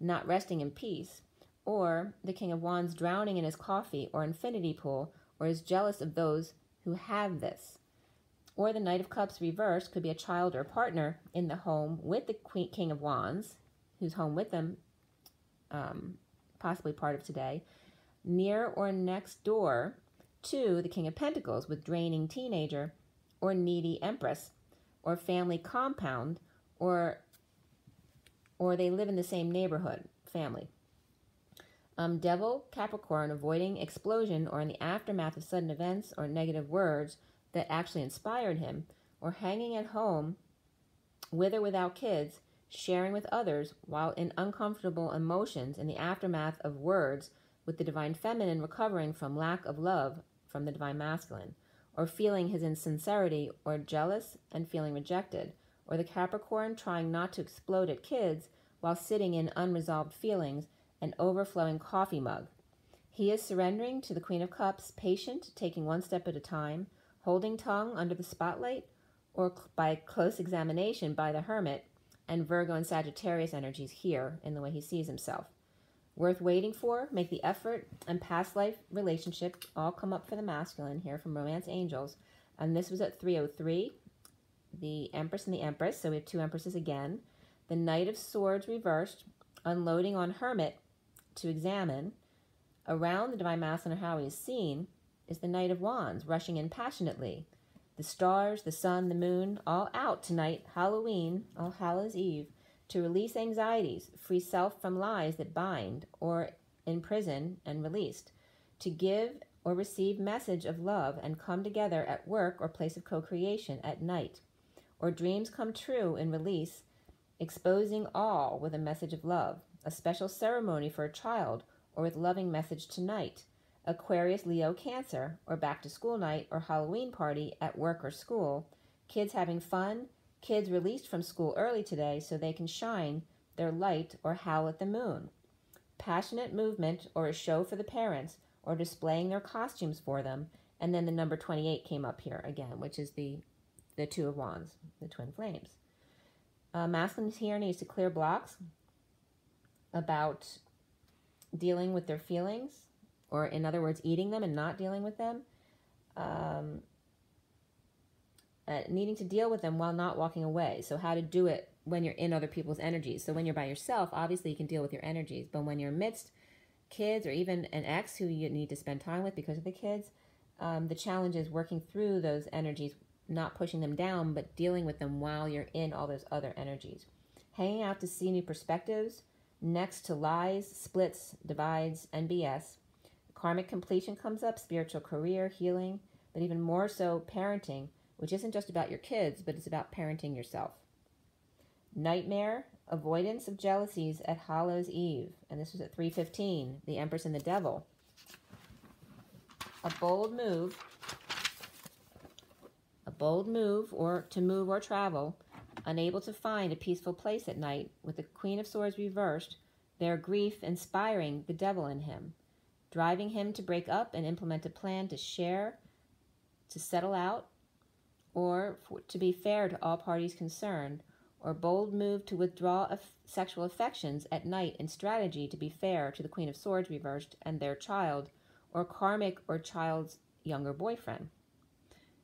not resting in peace, or the King of Wands drowning in his coffee or infinity pool, or is jealous of those who have this. Or the Knight of Cups reversed could be a child or partner in the home with the King of Wands, who's home with them, possibly part of today, near or next door to the King of Pentacles with draining teenager or needy Empress, or family compound, or they live in the same neighborhood, family. Devil, Capricorn, avoiding explosion or in the aftermath of sudden events or negative words that actually inspired him, or hanging at home with or without kids, sharing with others while in uncomfortable emotions in the aftermath of words with the Divine Feminine, recovering from lack of love from the Divine Masculine, or feeling his insincerity or jealous and feeling rejected, or the Capricorn trying not to explode at kids while sitting in unresolved feelings and overflowing coffee mug. He is surrendering to the Queen of Cups, patient, taking one step at a time, holding tongue under the spotlight, or by close examination by the Hermit, and Virgo and Sagittarius energies here in the way he sees himself. Worth waiting for, make the effort, and past life relationship all come up for the masculine here from Romance Angels. And this was at 303, the Empress and the Empress, so we have two Empresses again. The Knight of Swords reversed, unloading on Hermit to examine. Around the Divine Masculine, how he is seen, is the Knight of Wands, rushing in passionately. The stars, the sun, the moon, all out tonight, Halloween, All Hallows Eve, to release anxieties, free self from lies that bind or imprison and released, to give or receive message of love and come together at work or place of co-creation at night, or dreams come true in release, exposing all with a message of love, a special ceremony for a child or with loving message tonight, Aquarius, Leo, Cancer, or back to school night or Halloween party at work or school, kids having fun, kids released from school early today so they can shine their light or howl at the moon, passionate movement or a show for the parents or displaying their costumes for them. And then the number 28 came up here again, which is the Two of Wands, the twin flames. Masculine here needs to clear blocks about dealing with their feelings, or in other words, eating them and not dealing with them, needing to deal with them while not walking away. So how to do it when you're in other people's energies. So when you're by yourself, obviously you can deal with your energies, but when you're amidst kids or even an ex who you need to spend time with because of the kids, the challenge is working through those energies, not pushing them down, but dealing with them while you're in all those other energies. Hanging out to see new perspectives, next to lies, splits, divides, and BS. Karmic completion comes up, spiritual career, healing, but even more so parenting, which isn't just about your kids, but it's about parenting yourself. Nightmare, avoidance of jealousies at Hallows Eve, and this was at 3:15, the Empress and the Devil. A bold move or to move or travel, unable to find a peaceful place at night, with the Queen of Swords reversed, their grief inspiring the devil in him, driving him to break up and implement a plan to share, to settle out, or to be fair to all parties concerned, or bold move to withdraw sexual affections at night in strategy to be fair to the Queen of Swords reversed and their child, or karmic or child's younger boyfriend.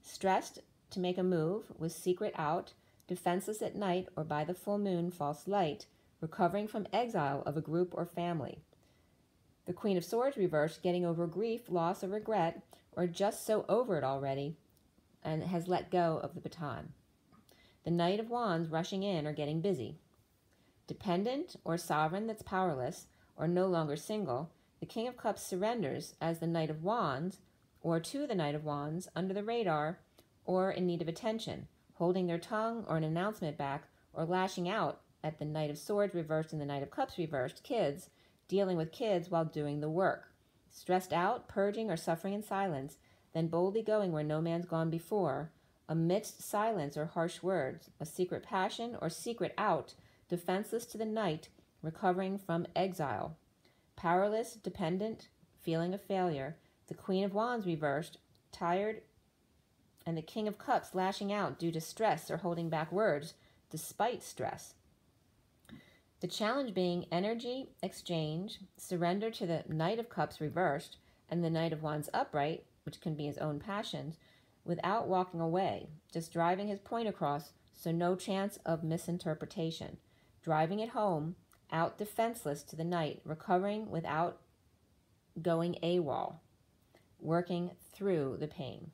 Stressed to make a move, with secret out, defenseless at night or by the full moon false light, recovering from exile of a group or family. The Queen of Swords reversed, getting over grief, loss, or regret, or just so over it already, and has let go of the baton. The Knight of Wands rushing in or getting busy. Dependent or sovereign that's powerless, or no longer single, the King of Cups surrenders as the Knight of Wands, or to the Knight of Wands, under the radar, or in need of attention, holding their tongue or an announcement back, or lashing out at the Knight of Swords reversed and the Knight of Cups reversed, kids, dealing with kids while doing the work. Stressed out, purging, or suffering in silence, then boldly going where no man's gone before, amidst silence or harsh words, a secret passion or secret out, defenseless to the night, recovering from exile. Powerless, dependent, feeling of failure, the Queen of Wands reversed, tired, and the King of Cups lashing out due to stress or holding back words despite stress. The challenge being energy exchange, surrender to the Knight of Cups reversed, and the Knight of Wands upright, which can be his own passions, without walking away, just driving his point across, so no chance of misinterpretation. Driving it home, out defenseless to the Knight, recovering without going AWOL, working through the pain.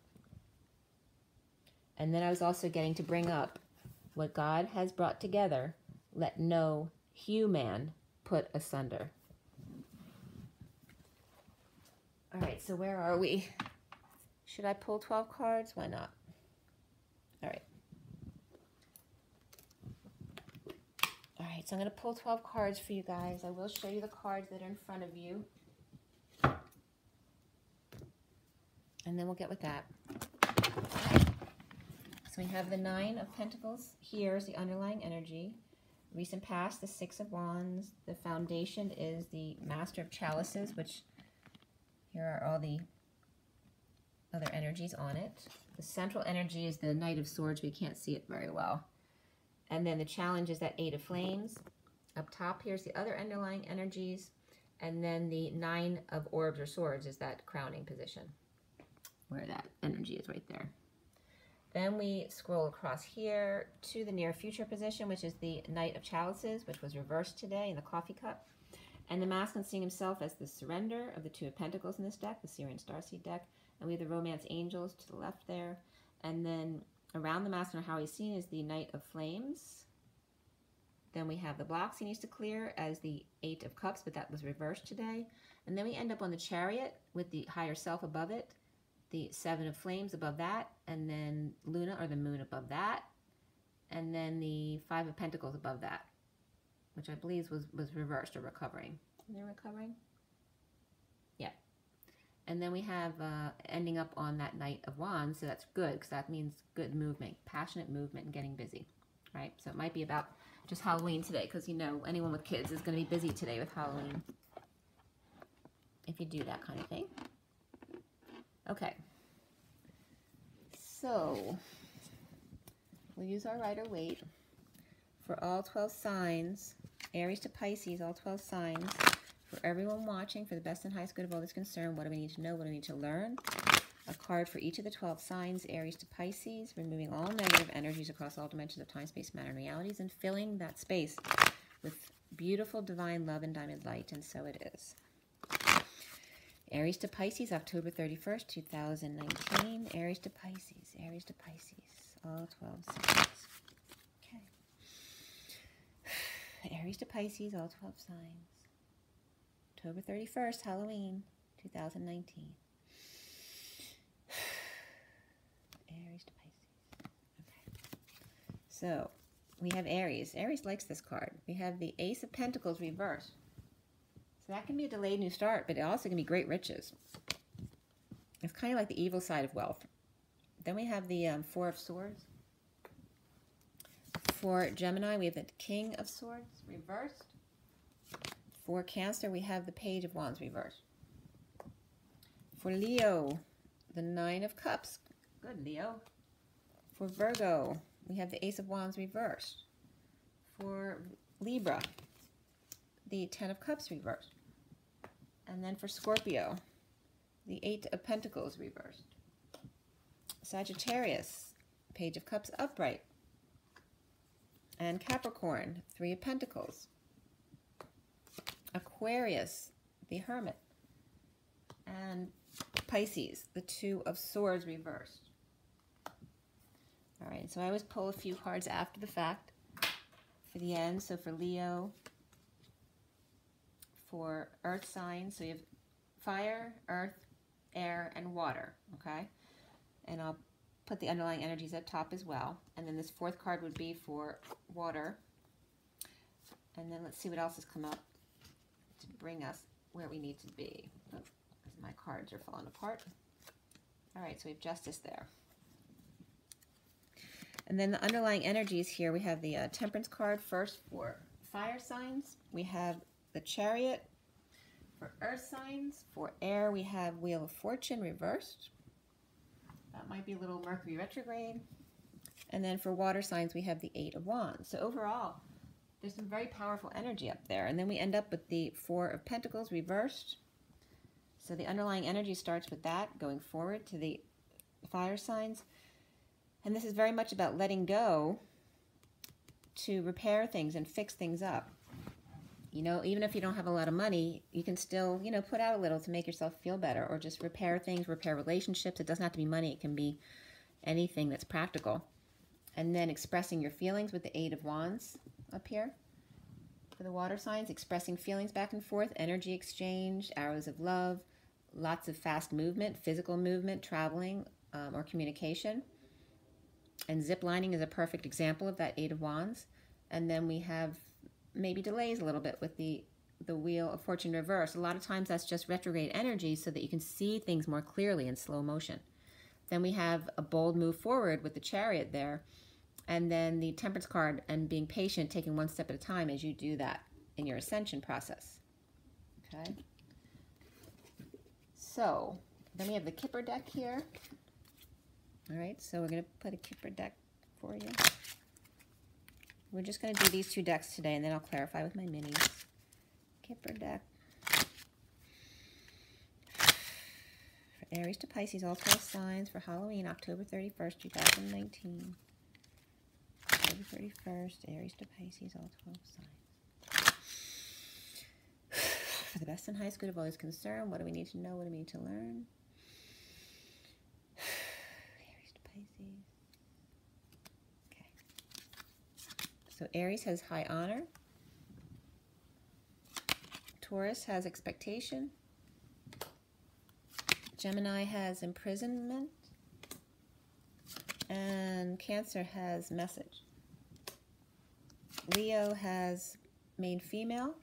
And then I was also getting to bring up what God has brought together, let no human put asunder. All right, so where are we? Should I pull 12 cards? Why not? All right. All right, so I'm going to pull 12 cards for you guys. I will show you the cards that are in front of you. And then we'll get with that. So we have the Nine of Pentacles. Here's the underlying energy. Recent past, the Six of Wands. The foundation is the Master of Chalices, which here are all the other energies on it. The central energy is the Knight of Swords. We can't see it very well. And then the challenge is that Eight of Flames. Up top, here's the other underlying energies. And then the Nine of Orbs or Swords is that crowning position, where that energy is right there. Then we scroll across here to the near future position, which is the Knight of Chalices, which was reversed today in the coffee cup. And the masculine seeing himself as the surrender of the Two of Pentacles in this deck, the SIRIAN STARSEED deck. And we have the Romance Angels to the left there. And then around the masculine, how he's seen is the Knight of Flames. Then we have the blocks he needs to clear as the Eight of Cups, but that was reversed today. And then we end up on the Chariot with the higher self above it, the Seven of Flames above that, and then Luna or the Moon above that, and then the Five of Pentacles above that, which I believe was reversed or recovering. Are they recovering? Yeah. And then we have ending up on that Knight of Wands, so that's good, because that means good movement, passionate movement, and getting busy, right? So it might be about just Halloween today, because you know anyone with kids is going to be busy today with Halloween, if you do that kind of thing. Okay, so we'll use our Rider-Waite for all 12 signs, Aries to Pisces, all 12 signs, for everyone watching, for the best and highest good of all that's concerned. What do we need to know? What do we need to learn? A card for each of the 12 signs, Aries to Pisces, removing all negative energies across all dimensions of time, space, matter, and realities, and filling that space with beautiful divine love and diamond light, and so it is. Aries to Pisces, October 31st, 2019. Aries to Pisces, all 12 signs. Okay. Aries to Pisces, all 12 signs. October 31st, Halloween, 2019. Aries to Pisces. Okay. So, we have Aries. Aries likes this card. We have the Ace of Pentacles reversed. So that can be a delayed new start, but it also can be great riches. It's kind of like the evil side of wealth. Then we have the Four of Swords. For Gemini, we have the King of Swords reversed. For Cancer, we have the Page of Wands reversed. For Leo, the Nine of Cups. Good, Leo. For Virgo, we have the Ace of Wands reversed. For Libra, the Ten of Cups reversed. And then for Scorpio, the Eight of Pentacles reversed. Sagittarius, Page of Cups upright. And Capricorn, Three of Pentacles. Aquarius, the Hermit. And Pisces, the Two of Swords reversed. All right, so I always pull a few cards after the fact for the end. So for Leo, for earth signs, so you have fire, earth, air, and water, okay? And I'll put the underlying energies at top as well. And then this fourth card would be for water. And then let's see what else has come up to bring us where we need to be. Oh, my cards are falling apart. All right, so we have Justice there. And then the underlying energies here, we have the Temperance card first for fire signs. We have the Chariot for earth signs. For air, we have Wheel of Fortune reversed. That might be a little Mercury retrograde. And then for water signs, we have the Eight of Wands. So overall, there's some very powerful energy up there. And then we end up with the Four of Pentacles reversed. So the underlying energy starts with that, going forward to the fire signs. And this is very much about letting go to repair things and fix things up. You know, even if you don't have a lot of money, you can still, you know, put out a little to make yourself feel better, or just repair things, repair relationships. It doesn't have to be money. It can be anything that's practical. And then expressing your feelings with the Eight of Wands up here. For the water signs, expressing feelings back and forth, energy exchange, arrows of love, lots of fast movement, physical movement, traveling, or communication. And zip lining is a perfect example of that Eight of Wands. And then we have maybe delays a little bit with the Wheel of Fortune reverse. A lot of times that's just retrograde energy so that you can see things more clearly in slow motion. Then we have a bold move forward with the Chariot there. And then the Temperance card and being patient, taking one step at a time as you do that in your ascension process. Okay. So then we have the Kipper deck here. All right, so we're going to put a Kipper deck for you. We're just going to do these two decks today, and then I'll clarify with my minis. Kipper deck. For Aries to Pisces, all 12 signs for Halloween, October 31st, 2019. October 31st, Aries to Pisces, all 12 signs. For the best and highest good of all is concerned, what do we need to know? What do we need to learn? Okay. So Aries has high honor. Taurus has expectation. Gemini has imprisonment. And Cancer has message. Leo has main female.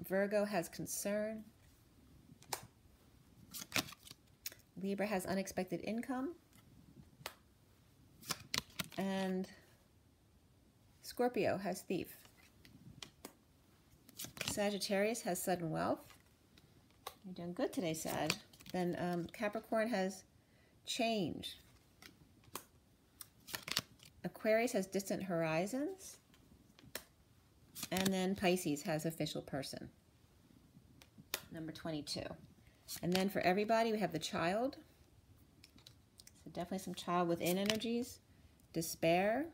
Virgo has concern. Libra has unexpected income. And Scorpio has thief. Sagittarius has sudden wealth. You're doing good today, Sag. Then Capricorn has change. Aquarius has distant horizons. And then Pisces has official person. Number 22. And then for everybody, we have the Child. So definitely some child within energies. Despair.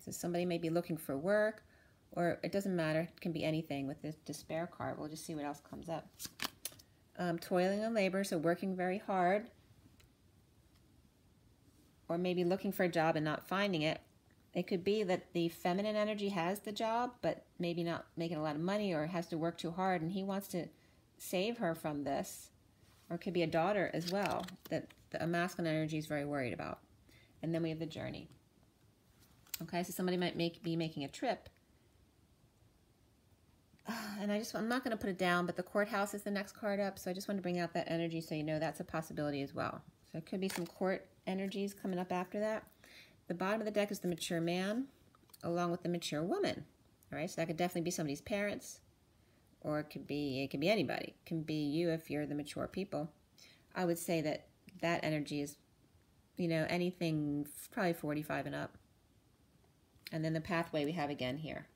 So somebody may be looking for work, or it doesn't matter. It can be anything with this Despair card. We'll just see what else comes up. Toiling and labor, so working very hard. Or maybe looking for a job and not finding it. It could be that the feminine energy has the job, but maybe not making a lot of money, or has to work too hard, and he wants to save her from this. Or it could be a daughter as well that a masculine energy is very worried about. And then we have the Journey. Okay, so somebody might be making a trip. And I'm not going to put it down, but the Courthouse is the next card up, so I just want to bring out that energy so you know that's a possibility as well. So it could be some court energies coming up after that. The bottom of the deck is the mature man, along with the mature woman. All right, so that could definitely be somebody's parents, or it could be anybody. It can be you if you're the mature people. I would say that that energy is, you know, anything probably 45 and up. And then the pathway we have again here.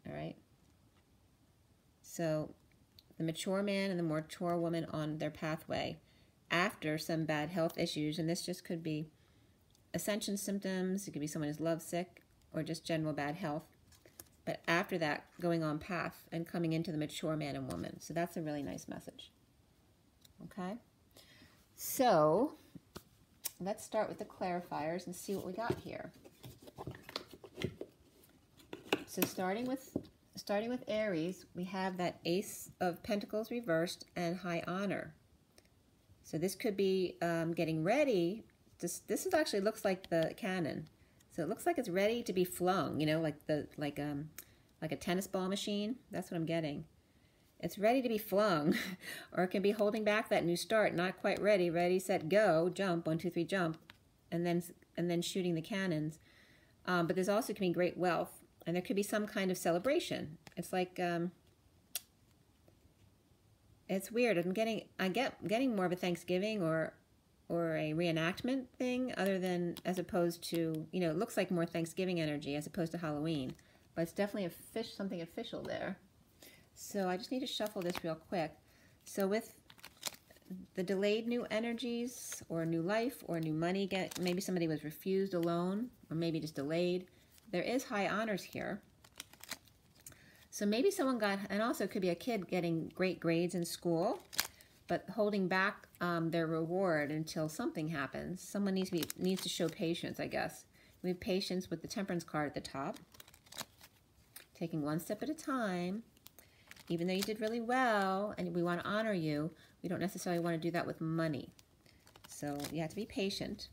All right. So the mature man and the mature woman on their pathway after some bad health issues, and this just could be ascension symptoms, it could be someone who's lovesick, or just general bad health. But after that, going on path and coming into the mature man and woman. So that's a really nice message. Okay? So let's start with the clarifiers and see what we got here. So starting with Aries, we have that Ace of Pentacles reversed and high honor. So this could be getting ready. This actually looks like the cannon. So it looks like it's ready to be flung, you know, like a tennis ball machine. That's what I'm getting. It's ready to be flung, or it can be holding back that new start, not quite ready. Ready, set, go, jump, 1, 2, 3, jump, and then shooting the cannons. But there's also can be great wealth, and there could be some kind of celebration. It's like it's weird. I'm getting more of a Thanksgiving or a reenactment thing, other than as opposed to, you know, it looks like more Thanksgiving energy as opposed to Halloween. but it's definitely something official there. So I just need to shuffle this real quick. So with the delayed new energies or new life or new money, maybe somebody was refused a loan or maybe just delayed. There is high honors here. So maybe someone got, and also it could be a kid getting great grades in school, but holding back their reward until something happens. Someone needs to show patience, I guess. We have patience with the Temperance card at the top. Taking one step at a time. Even though you did really well and we want to honor you, we don't necessarily want to do that with money. So you have to be patient.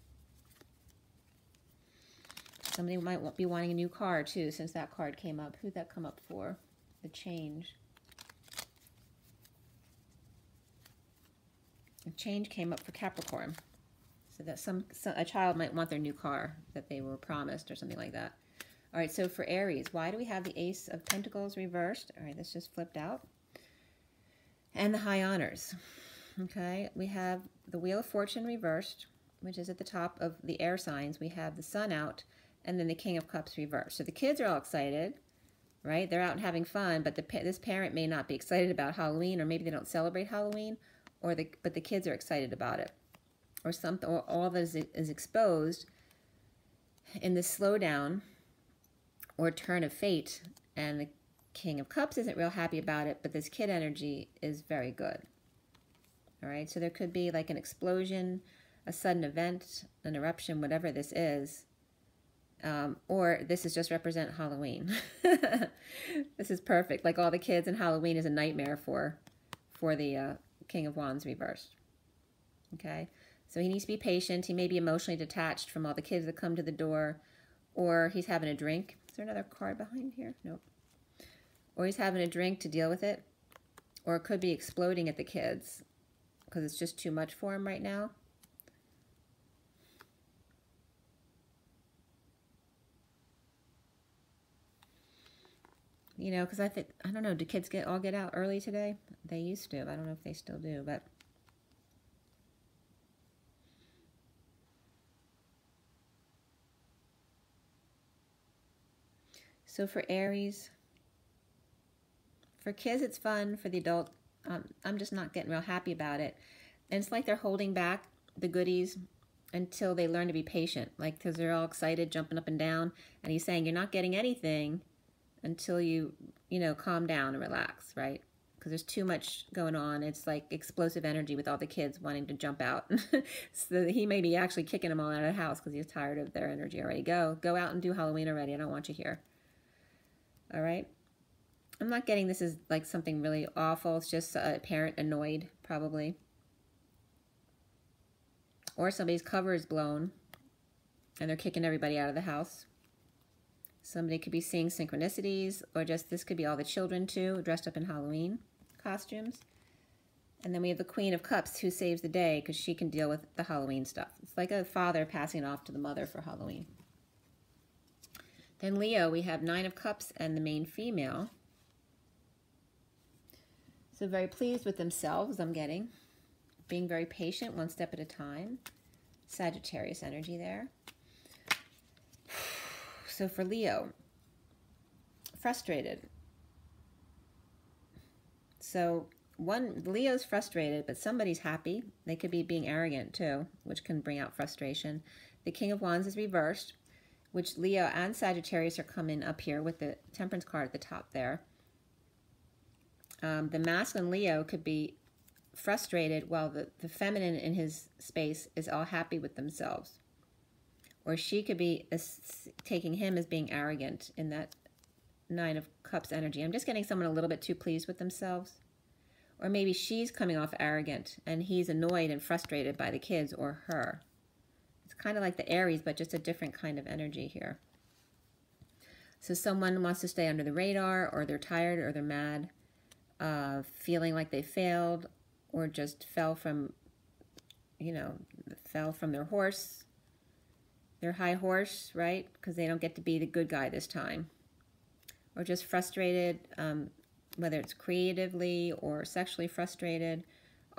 Somebody might be wanting a new car too, since that card came up. Who'd that come up for? The change. The change came up for Capricorn. So that a child might want their new car that they were promised or something like that. All right, so for Aries, why do we have the Ace of Pentacles reversed? All right, this just flipped out. And the high honors. Okay, we have the Wheel of Fortune reversed, which is at the top of the air signs. We have the Sun out, and then the King of Cups reversed. So the kids are all excited, right? They're out and having fun, but this parent may not be excited about Halloween, or maybe they don't celebrate Halloween, but the kids are excited about it. Or something, or all that is exposed in this slowdown or turn of fate, and the King of Cups isn't real happy about it, but this kid energy is very good. All right, so there could be like an explosion, a sudden event, an eruption, whatever this is, or this is just represent Halloween. This is perfect. Like all the kids in Halloween is a nightmare for the King of Wands reversed. Okay, so he needs to be patient. He may be emotionally detached from all the kids that come to the door, or he's having a drink. Is there another card behind here? Nope. Or he's having a drink to deal with it, or it could be exploding at the kids because it's just too much for him right now. You know, because I don't know, do kids all get out early today? They used to. I don't know if they still do, but so for Aries, for kids it's fun. For the adult, I'm just not getting real happy about it. And it's like they're holding back the goodies until they learn to be patient. Like, because they're all excited, jumping up and down. And he's saying, you're not getting anything until you calm down and relax, right? Because there's too much going on. It's like explosive energy with all the kids wanting to jump out. So he may be actually kicking them all out of the house because he's tired of their energy already. Go out and do Halloween already. I don't want you here. All right. I'm not getting this as like something really awful. It's just a parent annoyed, probably. Or somebody's cover is blown and they're kicking everybody out of the house. Somebody could be seeing synchronicities, or just this could be all the children too, dressed up in Halloween costumes. And then we have the Queen of Cups who saves the day because she can deal with the Halloween stuff. It's like a father passing off to the mother for Halloween. Then Leo, we have 9 of Cups and the main female. So very pleased with themselves, I'm getting. Being very patient, one step at a time. Sagittarius energy there. So for Leo, frustrated. So Leo's frustrated, but somebody's happy. They could be being arrogant too, which can bring out frustration. The King of Wands is reversed, which Leo and Sagittarius are coming up here with the Temperance card at the top there. The masculine Leo could be frustrated while the feminine in his space is all happy with themselves. Or she could be taking him as being arrogant in that 9 of Cups energy. I'm just getting someone a little bit too pleased with themselves. Or maybe she's coming off arrogant and he's annoyed and frustrated by the kids or her. It's kind of like the Aries, but just a different kind of energy here. So someone wants to stay under the radar, or they're tired, or they're mad, feeling like they failed, or just fell from their horse, their high horse, right? Because they don't get to be the good guy this time. Or just frustrated, whether it's creatively or sexually frustrated,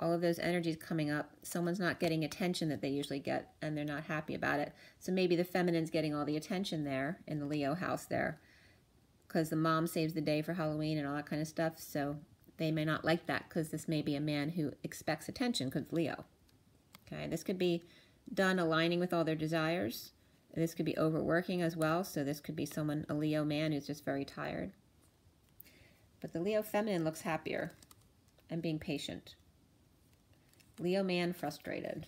all of those energies coming up. Someone's not getting attention that they usually get, and they're not happy about it. So maybe the feminine's getting all the attention there in the Leo house there. because the mom saves the day for Halloween and all that kind of stuff. So they may not like that because this may be a man who expects attention because Leo. Okay, this could be done aligning with all their desires. This could be overworking as well. So this could be someone, a Leo man who's just very tired. But the Leo feminine looks happier and being patient. Leo man frustrated.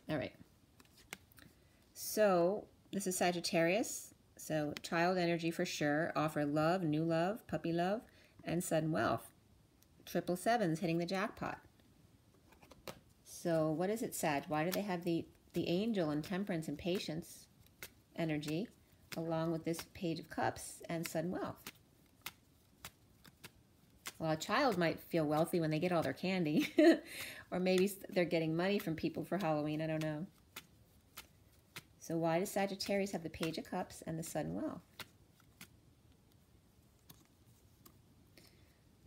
All right. So this is Sagittarius. So child energy for sure. Offer love, new love, puppy love, and sudden wealth. 777's hitting the jackpot. So what is it, Sag? Why do they have the angel and temperance and patience energy along with this Page of Cups and sudden wealth? Well, a child might feel wealthy when they get all their candy. Or maybe they're getting money from people for Halloween. I don't know. So why does Sagittarius have the Page of Cups and the sudden wealth?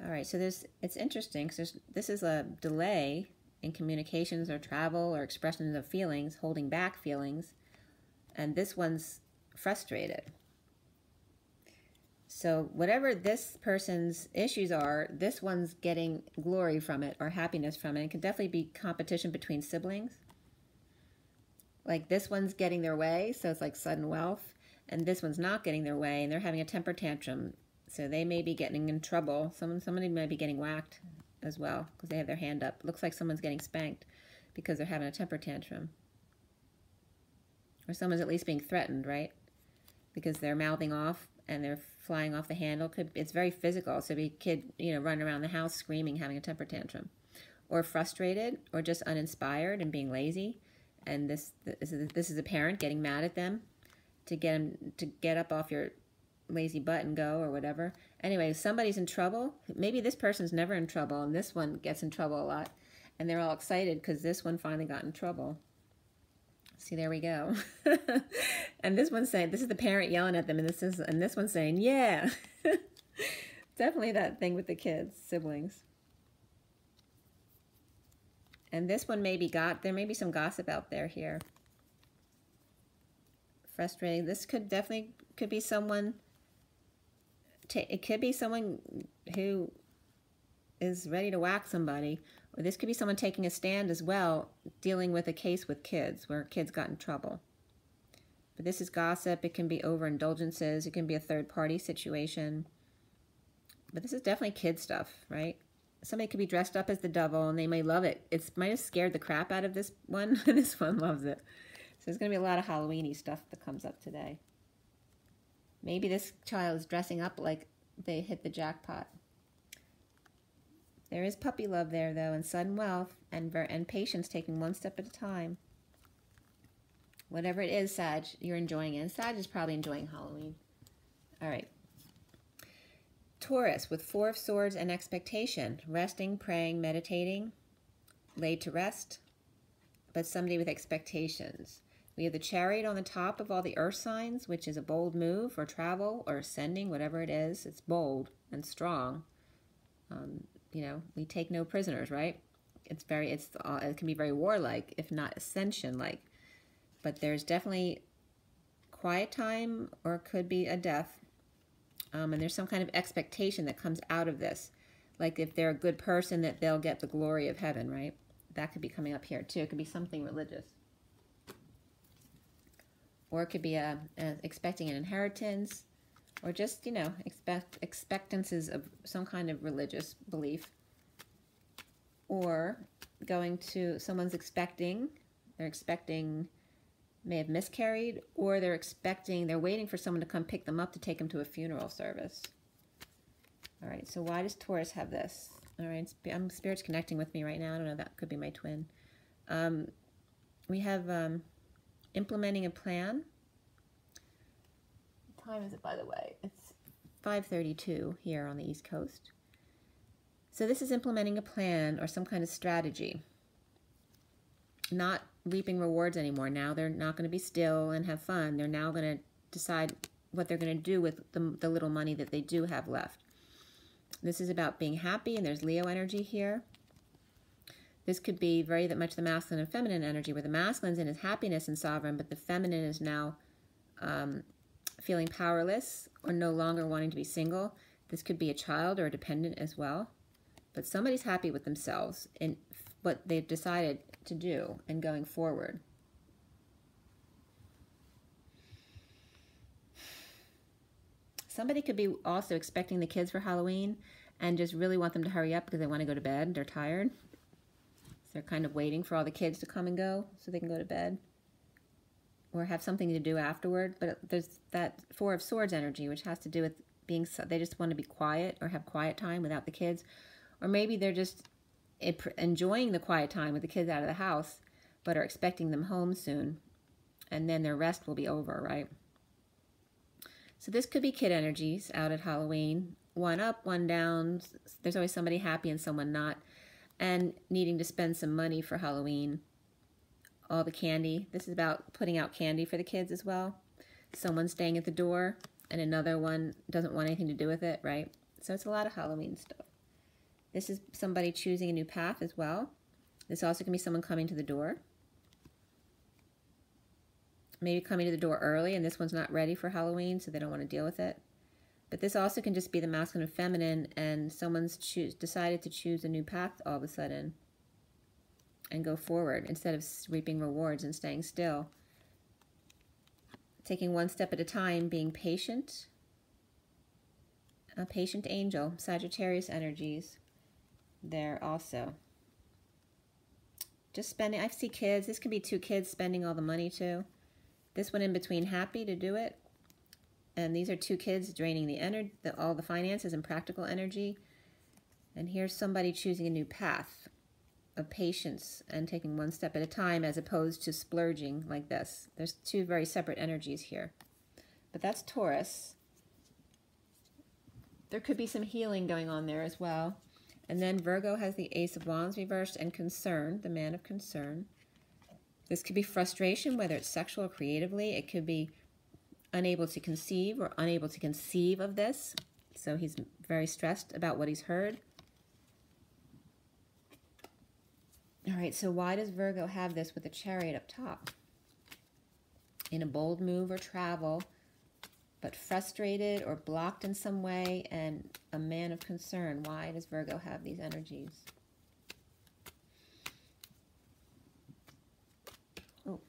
All right, so it's interesting because this is a delay in communications or travel or expressions of feelings, holding back feelings, and this one's frustrated. So whatever this person's issues are, this one's getting glory from it or happiness from it. It can definitely be competition between siblings. Like this one's getting their way, so it's like sudden wealth, and this one's not getting their way, and they're having a temper tantrum. So they may be getting in trouble. Somebody might be getting whacked as well because they have their hand up. Looks like someone's getting spanked because they're having a temper tantrum. Or someone's at least being threatened, right? Because they're mouthing off and they're flying off the handle. It's very physical. So be a kid, running around the house screaming, having a temper tantrum. Or frustrated or just uninspired and being lazy. And this is a parent getting mad at them to get them to get up off your lazy butt and go or whatever. Anyway, somebody's in trouble. Maybe this person's never in trouble and this one gets in trouble a lot. And they're all excited because this one finally got in trouble. See, there we go. And this one's saying, this is the parent yelling at them, and this one's saying, yeah. Definitely that thing with the kids, siblings. And this one there may be some gossip out there here. Frustrating. This could be someone, it could be someone who is ready to whack somebody. Or this could be someone taking a stand as well, dealing with a case with kids, where kids got in trouble. But this is gossip. It can be overindulgences. It can be a third-party situation. But this is definitely kid stuff, right? Somebody could be dressed up as the devil, and they may love it. It might have scared the crap out of this one, and this one loves it. So there's going to be a lot of Halloween-y stuff that comes up today. Maybe this child is dressing up like they hit the jackpot. There is puppy love there, though, and sudden wealth, and patience, taking one step at a time. Whatever it is, Sag, you're enjoying it. And Sag is probably enjoying Halloween. All right. Taurus, with 4 of Swords and expectation. Resting, praying, meditating, laid to rest, but somebody with expectations. We have the Chariot on the top of all the earth signs, which is a bold move, or travel, or ascending, whatever it is. It's bold and strong. We take no prisoners, right? It can be very warlike, if not ascension-like. But there's definitely quiet time, or it could be a death. And there's some kind of expectation that comes out of this. Like if they're a good person, that they'll get the glory of heaven, right? That could be coming up here too. It could be something religious. Or it could be expecting an inheritance. Or just, expectances of some kind of religious belief. Or someone's expecting, may have miscarried, or they're waiting for someone to come pick them up to take them to a funeral service. All right, so why does Taurus have this? All right, Spirit's connecting with me right now. I don't know, that could be my twin. We have implementing a plan. What time is it, by the way? It's 5:32 here on the East Coast. So this is implementing a plan or some kind of strategy. Not reaping rewards anymore. Now they're not going to be still and have fun. They're now going to decide what they're going to do with the little money that they do have left. This is about being happy, and there's Leo energy here. This could be very much the masculine and feminine energy, where the masculine's in his happiness and sovereign, but the feminine is now feeling powerless or no longer wanting to be single. This could be a child or a dependent as well. But somebody's happy with themselves and what they've decided to do and going forward. Somebody could be also expecting the kids for Halloween and just really want them to hurry up because they want to go to bed. They're tired. So they're kind of waiting for all the kids to come and go so they can go to bed. Or have something to do afterward. But there's that Four of Swords energy, which has to do with being, they just want to be quiet or have quiet time without the kids. Or maybe they're just enjoying the quiet time with the kids out of the house, but are expecting them home soon. And then their rest will be over, right? So this could be kid energies out at Halloween. One up, one down. There's always somebody happy and someone not. And needing to spend some money for Halloween. All the candy. This is about putting out candy for the kids as well. Someone staying at the door and another one doesn't want anything to do with it, right? So it's a lot of Halloween stuff. This is somebody choosing a new path as well. This also can be someone coming to the door. Maybe coming to the door early and this one's not ready for Halloween, so they don't want to deal with it. But this also can just be the masculine and feminine, and someone's decided to choose a new path all of a sudden and go forward instead of reaping rewards and staying still. Taking one step at a time, being patient. A patient angel, Sagittarius energies there also. Just spending, I see kids, this could be two kids spending all the money too. This one in between happy to do it. And these are two kids draining the energy, all the finances and practical energy. And here's somebody choosing a new path of patience and taking one step at a time as opposed to splurging like this. There's two very separate energies here. But that's Taurus. There could be some healing going on there as well. And then Virgo has the Ace of Wands reversed and concern, the man of concern. This could be frustration, whether it's sexual or creatively. It could be unable to conceive or unable to conceive of this. So he's very stressed about what he's heard. All right, so why does Virgo have this with the Chariot up top? In a bold move or travel, but frustrated or blocked in some way, and a man of concern. Why does Virgo have these energies? Oh,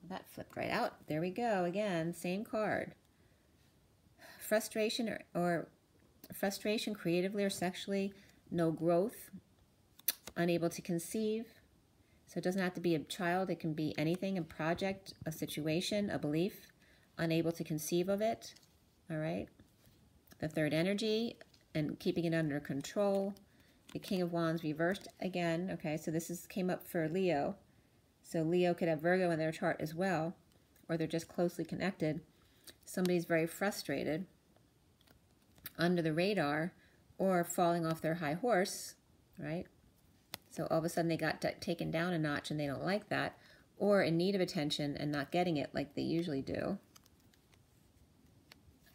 that flipped right out. There we go again, same card. Frustration or frustration creatively or sexually, no growth, unable to conceive. So it doesn't have to be a child, it can be anything, a project, a situation, a belief, unable to conceive of it. All right. The third energy and keeping it under control. The King of Wands reversed again. Okay, so this came up for Leo. So Leo could have Virgo in their chart as well, or they're just closely connected. Somebody's very frustrated, under the radar, or falling off their high horse, right? So all of a sudden they got taken down a notch and they don't like that, or in need of attention and not getting it like they usually do.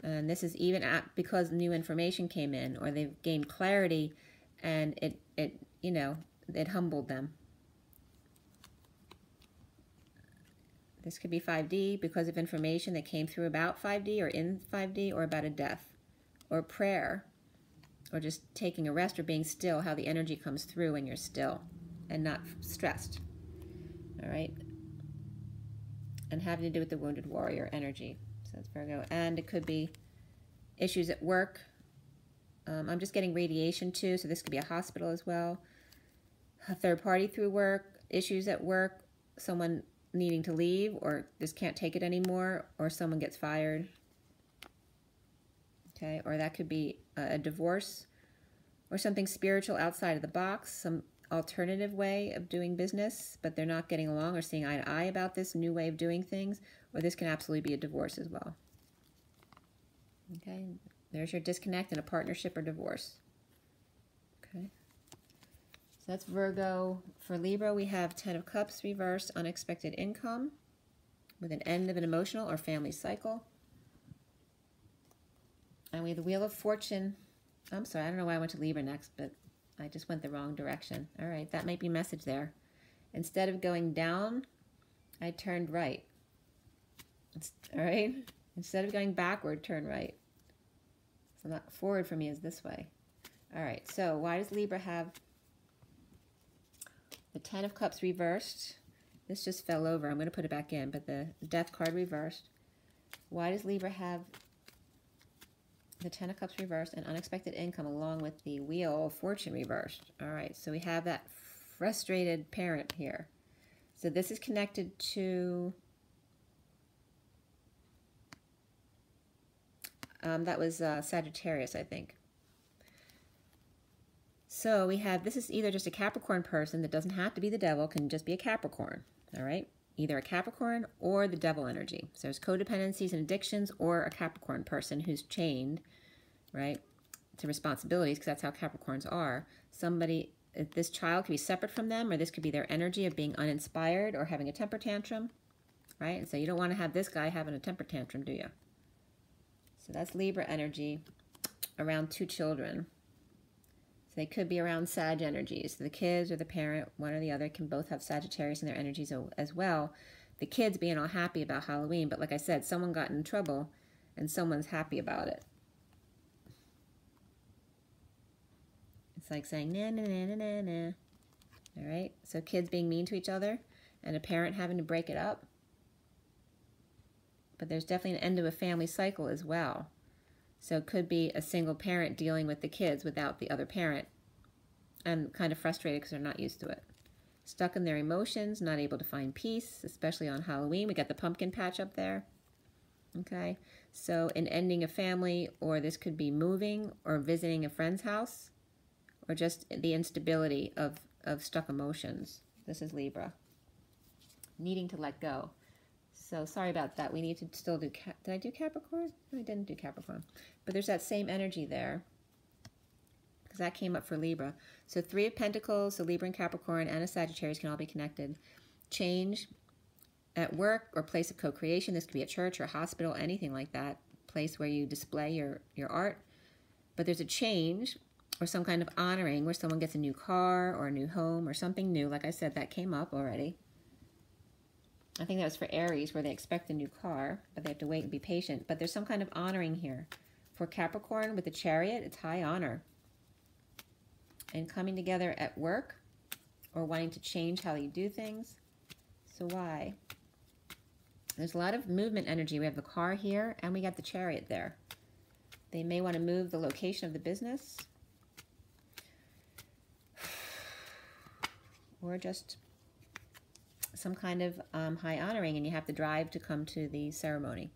And this is even because new information came in, or they've gained clarity, and it humbled them. This could be 5D because of information that came through about 5D or in 5D, or about a death, or prayer, or just taking a rest or being still, how the energy comes through when you're still and not stressed. All right? And having to do with the wounded warrior energy. So that's Virgo. And it could be issues at work. I'm just getting radiation too, so this could be a hospital as well. A third party through work, issues at work, someone needing to leave or just can't take it anymore, or someone gets fired. Okay, or that could be a divorce or something spiritual outside of the box, some alternative way of doing business, but they're not getting along or seeing eye to eye about this new way of doing things, or this can absolutely be a divorce as well. Okay, there's your disconnect in a partnership or divorce. Okay, so that's Virgo. For Libra, we have 10 of Cups reversed, unexpected income, with an end of an emotional or family cycle. And we have the Wheel of Fortune. I'm sorry, I don't know why I went to Libra next, but I just went the wrong direction. All right, that might be a message there. Instead of going down, I turned right. All right, Instead of going backward, turn right. So not forward for me is this way. All right, so why does Libra have the Ten of Cups reversed? This just fell over. I'm going to put it back in, but the Death card reversed. Why does Libra have the Ten of Cups reversed and unexpected income along with the Wheel of Fortune reversed? All right, so we have that frustrated parent here. So this is connected to, that was Sagittarius, I think. So we have, this is either just a Capricorn person that doesn't have to be the devil, can just be a Capricorn, all right? Either a Capricorn or the devil energy. So there's codependencies and addictions, or a Capricorn person who's chained, right, to responsibilities, because that's how Capricorns are. Somebody, this child could be separate from them, or this could be their energy of being uninspired or having a temper tantrum, right? And so you don't want to have this guy having a temper tantrum, do you? So that's Libra energy around two children. So they could be around Sag energies. So the kids or the parent, one or the other, can both have Sagittarius in their energies as well. The kids being all happy about Halloween, but like I said, someone got in trouble and someone's happy about it. It's like saying, nah, nah, nah, nah, nah, nah. All right, so kids being mean to each other and a parent having to break it up. But there's definitely an end to a family cycle as well. So it could be a single parent dealing with the kids without the other parent and kind of frustrated because they're not used to it. Stuck in their emotions, not able to find peace, especially on Halloween. We got the pumpkin patch up there. Okay, so in ending a family, or this could be moving or visiting a friend's house, or just the instability of stuck emotions. This is Libra. Needing to let go. So sorry about that. We need to still do, did I do Capricorn? No, I didn't do Capricorn. But there's that same energy there, because that came up for Libra. So Three of Pentacles, so Libra and Capricorn and a Sagittarius can all be connected. Change at work or place of co-creation. This could be a church or a hospital, anything like that. Place where you display your art. But there's a change or some kind of honoring where someone gets a new car or a new home or something new. Like I said, that came up already. I think that was for Aries, where they expect a new car, but they have to wait and be patient. But there's some kind of honoring here. For Capricorn with the Chariot, it's high honor. And coming together at work or wanting to change how you do things. So why? There's a lot of movement energy. We have the car here, and we got the Chariot there. They may want to move the location of the business. Or just some kind of high honoring, and you have to drive to come to the ceremony.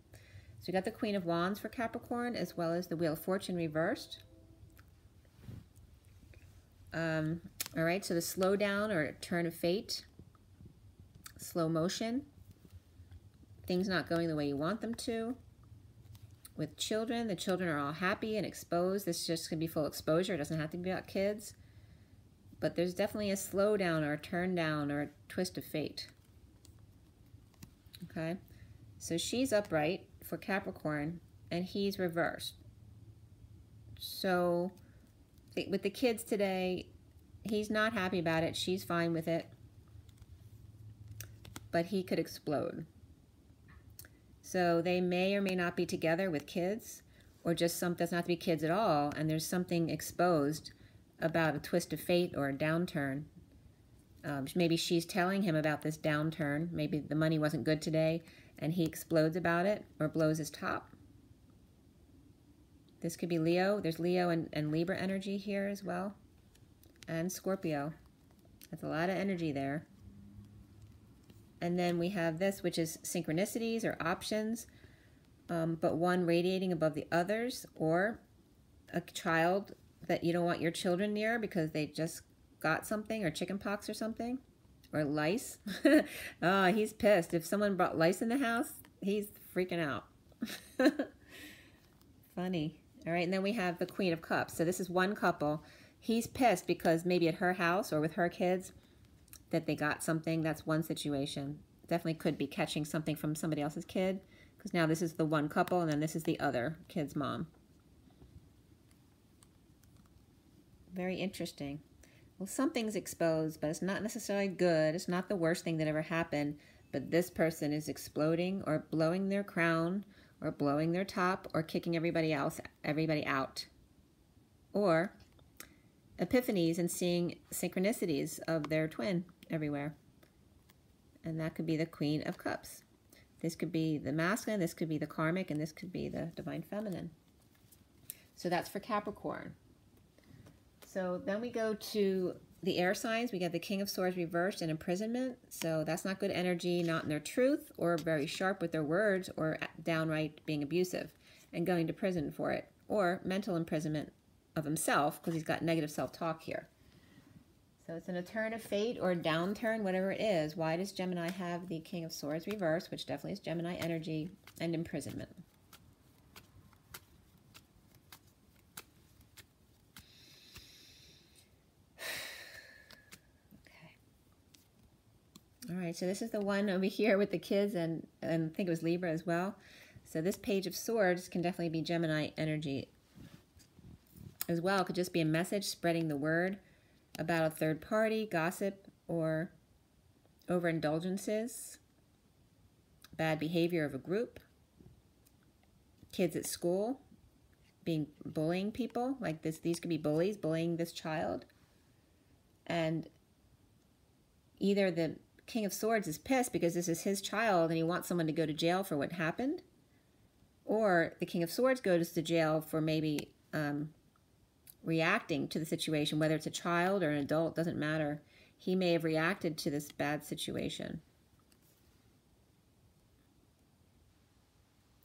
So we got the Queen of Wands for Capricorn, as well as the Wheel of Fortune reversed. All right, so the slowdown or turn of fate, slow motion, things not going the way you want them to. With children, the children are all happy and exposed. This just can be full exposure. It doesn't have to be about kids. But there's definitely a slowdown or a turn down or a twist of fate. Okay, so she's upright for Capricorn and he's reversed. So with the kids today, he's not happy about it. She's fine with it. But he could explode. So they may or may not be together with kids, or just some, doesn't have to be kids at all, and there's something exposed about a twist of fate or a downturn. Maybe she's telling him about this downturn. Maybe the money wasn't good today, and he explodes about it or blows his top. This could be Leo. There's Leo and Libra energy here as well. And Scorpio. That's a lot of energy there. And then we have this, which is synchronicities or options, but one radiating above the others, or a child that you don't want your children near because they just got something, or chicken pox or something, or lice. Oh, he's pissed. If someone brought lice in the house, he's freaking out. Funny. All right, and then we have the Queen of Cups. So this is one couple. He's pissed because maybe at her house or with her kids that they got something. That's one situation. Definitely could be catching something from somebody else's kid, because now this is the one couple and then this is the other kid's mom. Very interesting. Well, something's exposed, but it's not necessarily good. It's not the worst thing that ever happened, but this person is exploding or blowing their crown or blowing their top, or kicking everybody out. Or epiphanies and seeing synchronicities of their twin everywhere. And that could be the Queen of Cups. This could be the masculine, this could be the karmic, and this could be the divine feminine. So that's for Capricorn. So then we go to the air signs. We got the King of Swords reversed and imprisonment. So that's not good energy, not in their truth, or very sharp with their words, or downright being abusive and going to prison for it, or mental imprisonment of himself because he's got negative self-talk here. So it's in a turn of fate or a downturn, whatever it is. Why does Gemini have the King of Swords reversed, which definitely is Gemini energy, and imprisonment? Okay. All right, so this is the one over here with the kids, and I think it was Libra as well. So this Page of Swords can definitely be Gemini energy as well. It could just be a message spreading the word about a third party, gossip, or overindulgences, bad behavior of a group, kids at school, bullying people, like this. These could be bullies bullying this child. And either the King of Swords is pissed because this is his child and he wants someone to go to jail for what happened, or the King of Swords goes to jail for maybe reacting to the situation, whether it's a child or an adult, doesn't matter. He may have reacted to this bad situation.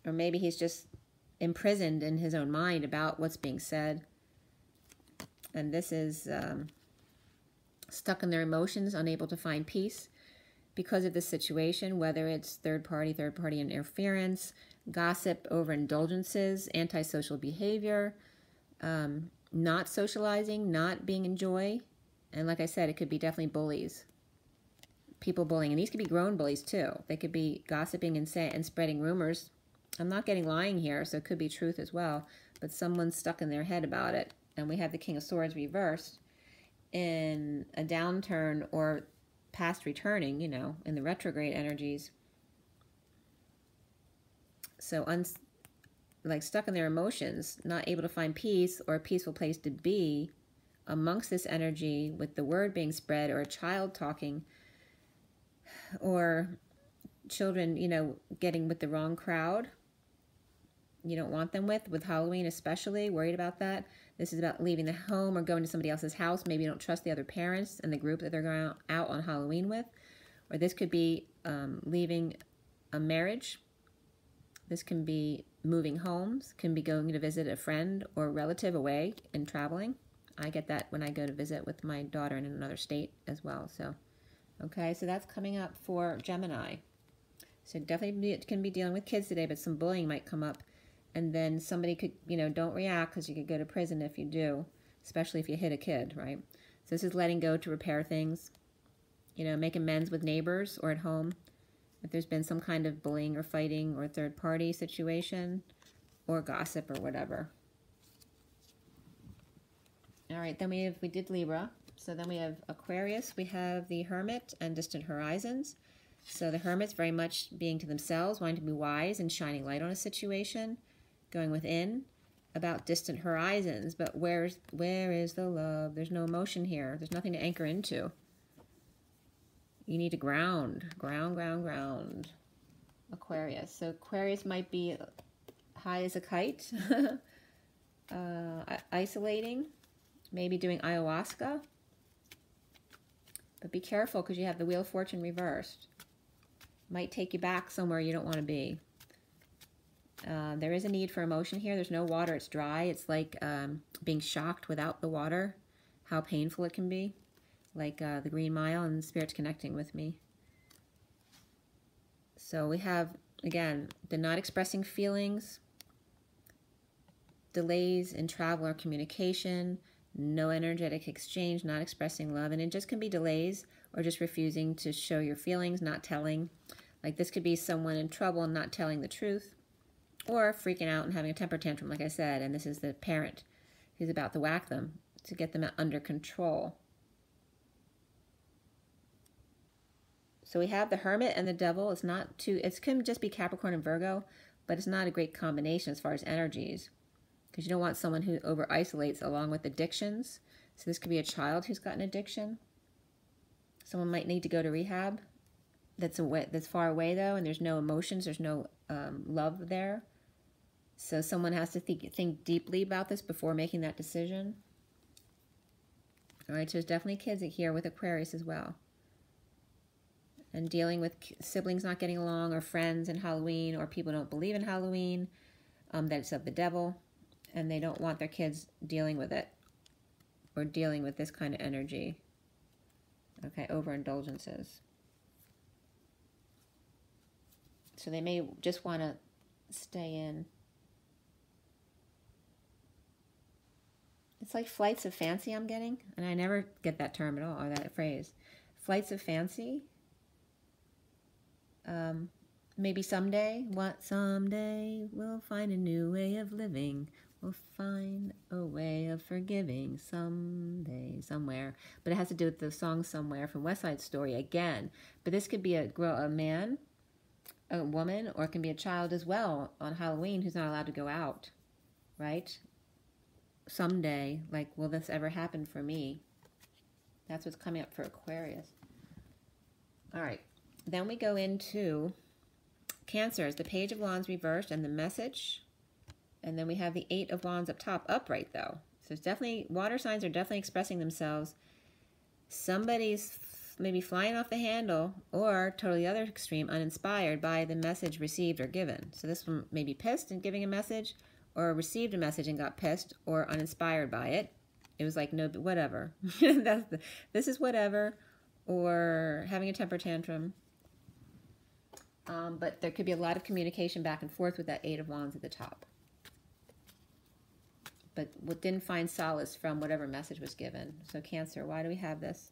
Or maybe he's just imprisoned in his own mind about what's being said. And this is stuck in their emotions, unable to find peace because of this situation, whether it's third party interference, gossip, overindulgences, antisocial behavior, not socializing, not being in joy. And like I said, it could be definitely bullies, people bullying. And these could be grown bullies too. They could be gossiping and spreading rumors. I'm not getting lying here, so it could be truth as well. But someone's stuck in their head about it. And we have the King of Swords reversed in a downturn or past returning, you know, in the retrograde energies. So like stuck in their emotions, not able to find peace or a peaceful place to be amongst this energy with the word being spread, or a child talking, or children, you know, getting with the wrong crowd you don't want them with Halloween especially, worried about that. This is about leaving the home or going to somebody else's house. Maybe you don't trust the other parents and the group that they're going out on Halloween with. Or this could be leaving a marriage. This can be moving homes, can be going to visit a friend or relative away and traveling. I get that when I go to visit with my daughter in another state as well. So, okay, so that's coming up for Gemini. So definitely can be dealing with kids today, but some bullying might come up. And then somebody could, you know, don't react because you could go to prison if you do, especially if you hit a kid, right? So this is letting go to repair things, you know, make amends with neighbors or at home. If there's been some kind of bullying or fighting or third party situation or gossip or whatever. All right, then we did Libra. So then we have Aquarius, we have the Hermit and Distant Horizons. So the Hermit's very much being to themselves, wanting to be wise and shining light on a situation, going within, about distant horizons. But where is the love? There's no emotion here. There's nothing to anchor into. You need to ground. Aquarius. So Aquarius might be high as a kite, isolating, maybe doing ayahuasca. But be careful because you have the Wheel of Fortune reversed. Might take you back somewhere you don't want to be. There is a need for emotion here. There's no water. It's dry. It's like being shocked without the water, how painful it can be. Like the Green Mile and Spirit's connecting with me. So we have, again, the not expressing feelings, delays in travel or communication, no energetic exchange, not expressing love. And it just can be delays or just refusing to show your feelings, not telling. Like this could be someone in trouble and not telling the truth, or freaking out and having a temper tantrum, like I said. And this is the parent who's about to whack them to get them under control. So we have the Hermit and the Devil. It can just be Capricorn and Virgo. but it's not a great combination as far as energies, because you don't want someone who over-isolates along with addictions. So this could be a child who's got an addiction. Someone might need to go to rehab. That's far away, though, and there's no emotions, there's no love there. So someone has to think deeply about this before making that decision. All right, so there's definitely kids here with Aquarius as well. And dealing with siblings not getting along, or friends in Halloween, or people don't believe in Halloween, that it's of the devil, and they don't want their kids dealing with it, or dealing with this kind of energy. Okay, overindulgences. So they may just want to stay in. It's like flights of fancy I'm getting, and I never get that term at all, or that phrase. Flights of fancy. Maybe someday we'll find a new way of living. We'll find a way of forgiving someday, somewhere. But it has to do with the song Somewhere from West Side Story again. But this could be a man, a woman, or it can be a child as well on Halloween who's not allowed to go out, right? Someday, like, will this ever happen for me? That's what's coming up for Aquarius. All right. Then we go into Cancers, the Page of Wands reversed and the message. And then we have the 8 of Wands up top, upright though. So it's definitely, water signs are definitely expressing themselves. Somebody's maybe flying off the handle, or totally other extreme, uninspired by the message received or given. So this one may be pissed and giving a message, or received a message and got pissed, or uninspired by it. It was like, no, whatever. This is whatever, or having a temper tantrum. But there could be a lot of communication back and forth with that 8 of Wands at the top. But didn't find solace from whatever message was given. So Cancer, why do we have this?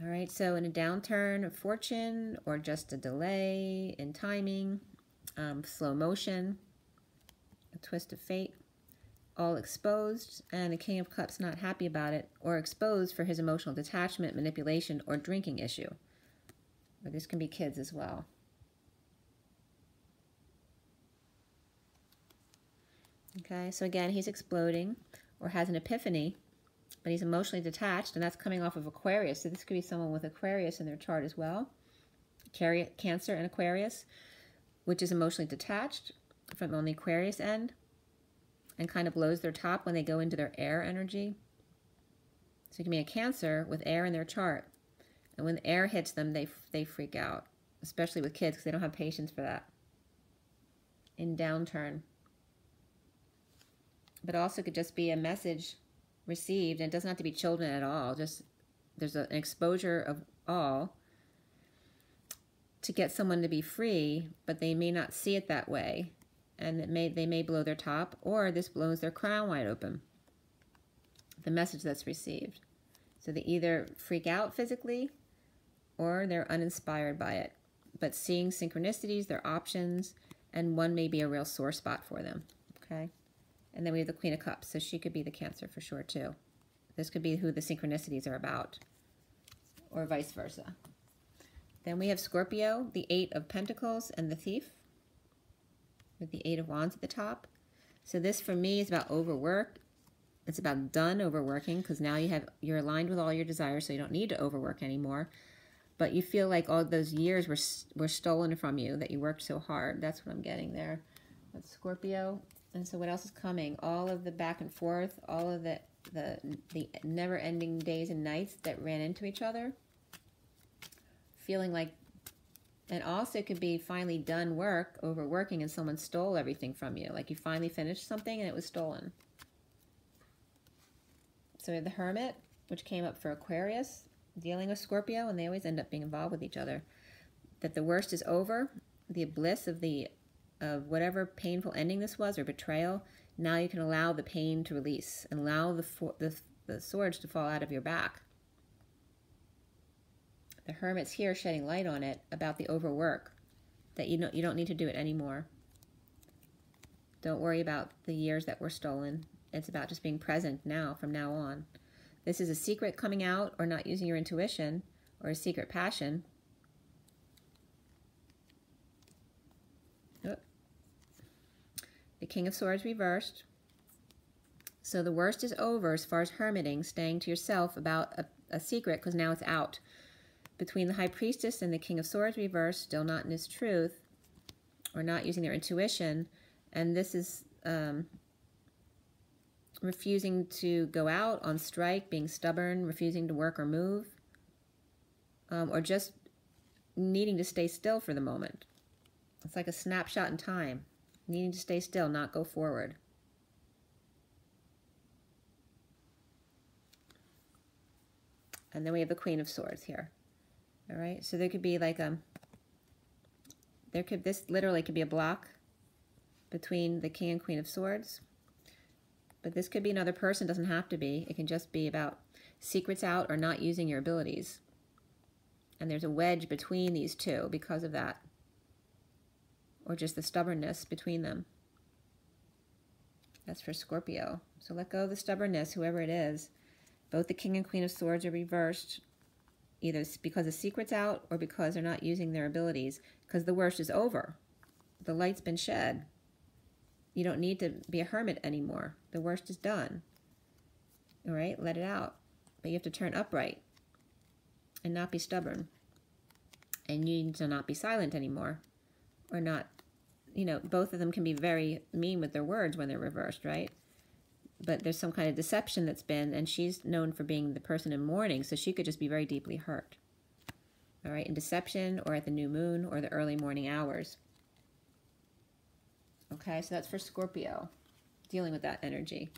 All right, so in a downturn of fortune, or just a delay in timing, slow motion, a twist of fate, all exposed, and the King of Cups not happy about it, or exposed for his emotional detachment, manipulation, or drinking issue. Or this can be kids as well. Okay, so again, he's exploding, or has an epiphany, but he's emotionally detached, and that's coming off of Aquarius. So this could be someone with Aquarius in their chart as well. Cancer and Aquarius, which is emotionally detached from on the Aquarius end, and kind of blows their top when they go into their air energy. So it can be a Cancer with air in their chart. And when the air hits them, they freak out, especially with kids, because they don't have patience for that. In downturn. But also could just be a message received, and it doesn't have to be children at all. Just there's an exposure of all to get someone to be free, but they may not see it that way, and they may blow their top, or this blows their crown wide open. The message that's received. So they either freak out physically, or they're uninspired by it. But seeing synchronicities, their options, and one may be a real sore spot for them. Okay. And then we have the Queen of Cups, so she could be the Cancer for sure too. This could be who the synchronicities are about, or vice versa. Then we have Scorpio, the 8 of Pentacles, and the Thief, with the 8 of Wands at the top. So this for me is about overwork. It's about done overworking, because now you're aligned with all your desires, so you don't need to overwork anymore. But you feel like all those years were stolen from you, that you worked so hard. That's what I'm getting there. That's Scorpio. And so what else is coming? All of the back and forth, all of the never-ending days and nights that ran into each other. Feeling like, and also it could be finally done work, overworking, and someone stole everything from you. Like you finally finished something and it was stolen. So we have the Hermit, which came up for Aquarius, dealing with Scorpio, and they always end up being involved with each other. That the worst is over, the bliss of whatever painful ending this was, or betrayal. Now you can allow the pain to release, and allow the swords to fall out of your back. The Hermit's here shedding light on it, about the overwork, that you don't need to do it anymore. Don't worry about the years that were stolen. It's about just being present now, from now on. This is a secret coming out, or not using your intuition, or a secret passion. The King of Swords reversed. So the worst is over as far as hermiting, staying to yourself about a secret, because now it's out. Between the High Priestess and the King of Swords reversed, still not in his truth, or not using their intuition, and this is refusing to go out on strike, being stubborn, refusing to work or move, or just needing to stay still for the moment. It's like a snapshot in time, needing to stay still, not go forward. And then we have the Queen of Swords here. All right, so there could be like this literally could be a block between the King and Queen of Swords. But this could be another person, doesn't have to be. It can just be about secrets out or not using your abilities. And there's a wedge between these two because of that. Or just the stubbornness between them. That's for Scorpio. So let go of the stubbornness, whoever it is. Both the King and Queen of Swords are reversed, either because the secret's out or because they're not using their abilities, because the worst is over. The light's been shed. You don't need to be a hermit anymore. The worst is done. All right, let it out. But you have to turn upright and not be stubborn. And you need to not be silent anymore. Or not, you know, both of them can be very mean with their words when they're reversed, right? But there's some kind of deception that's been, and she's known for being the person in mourning, so she could just be very deeply hurt. All right, in deception or at the new moon or the early morning hours. Okay, so that's for Scorpio, dealing with that energy.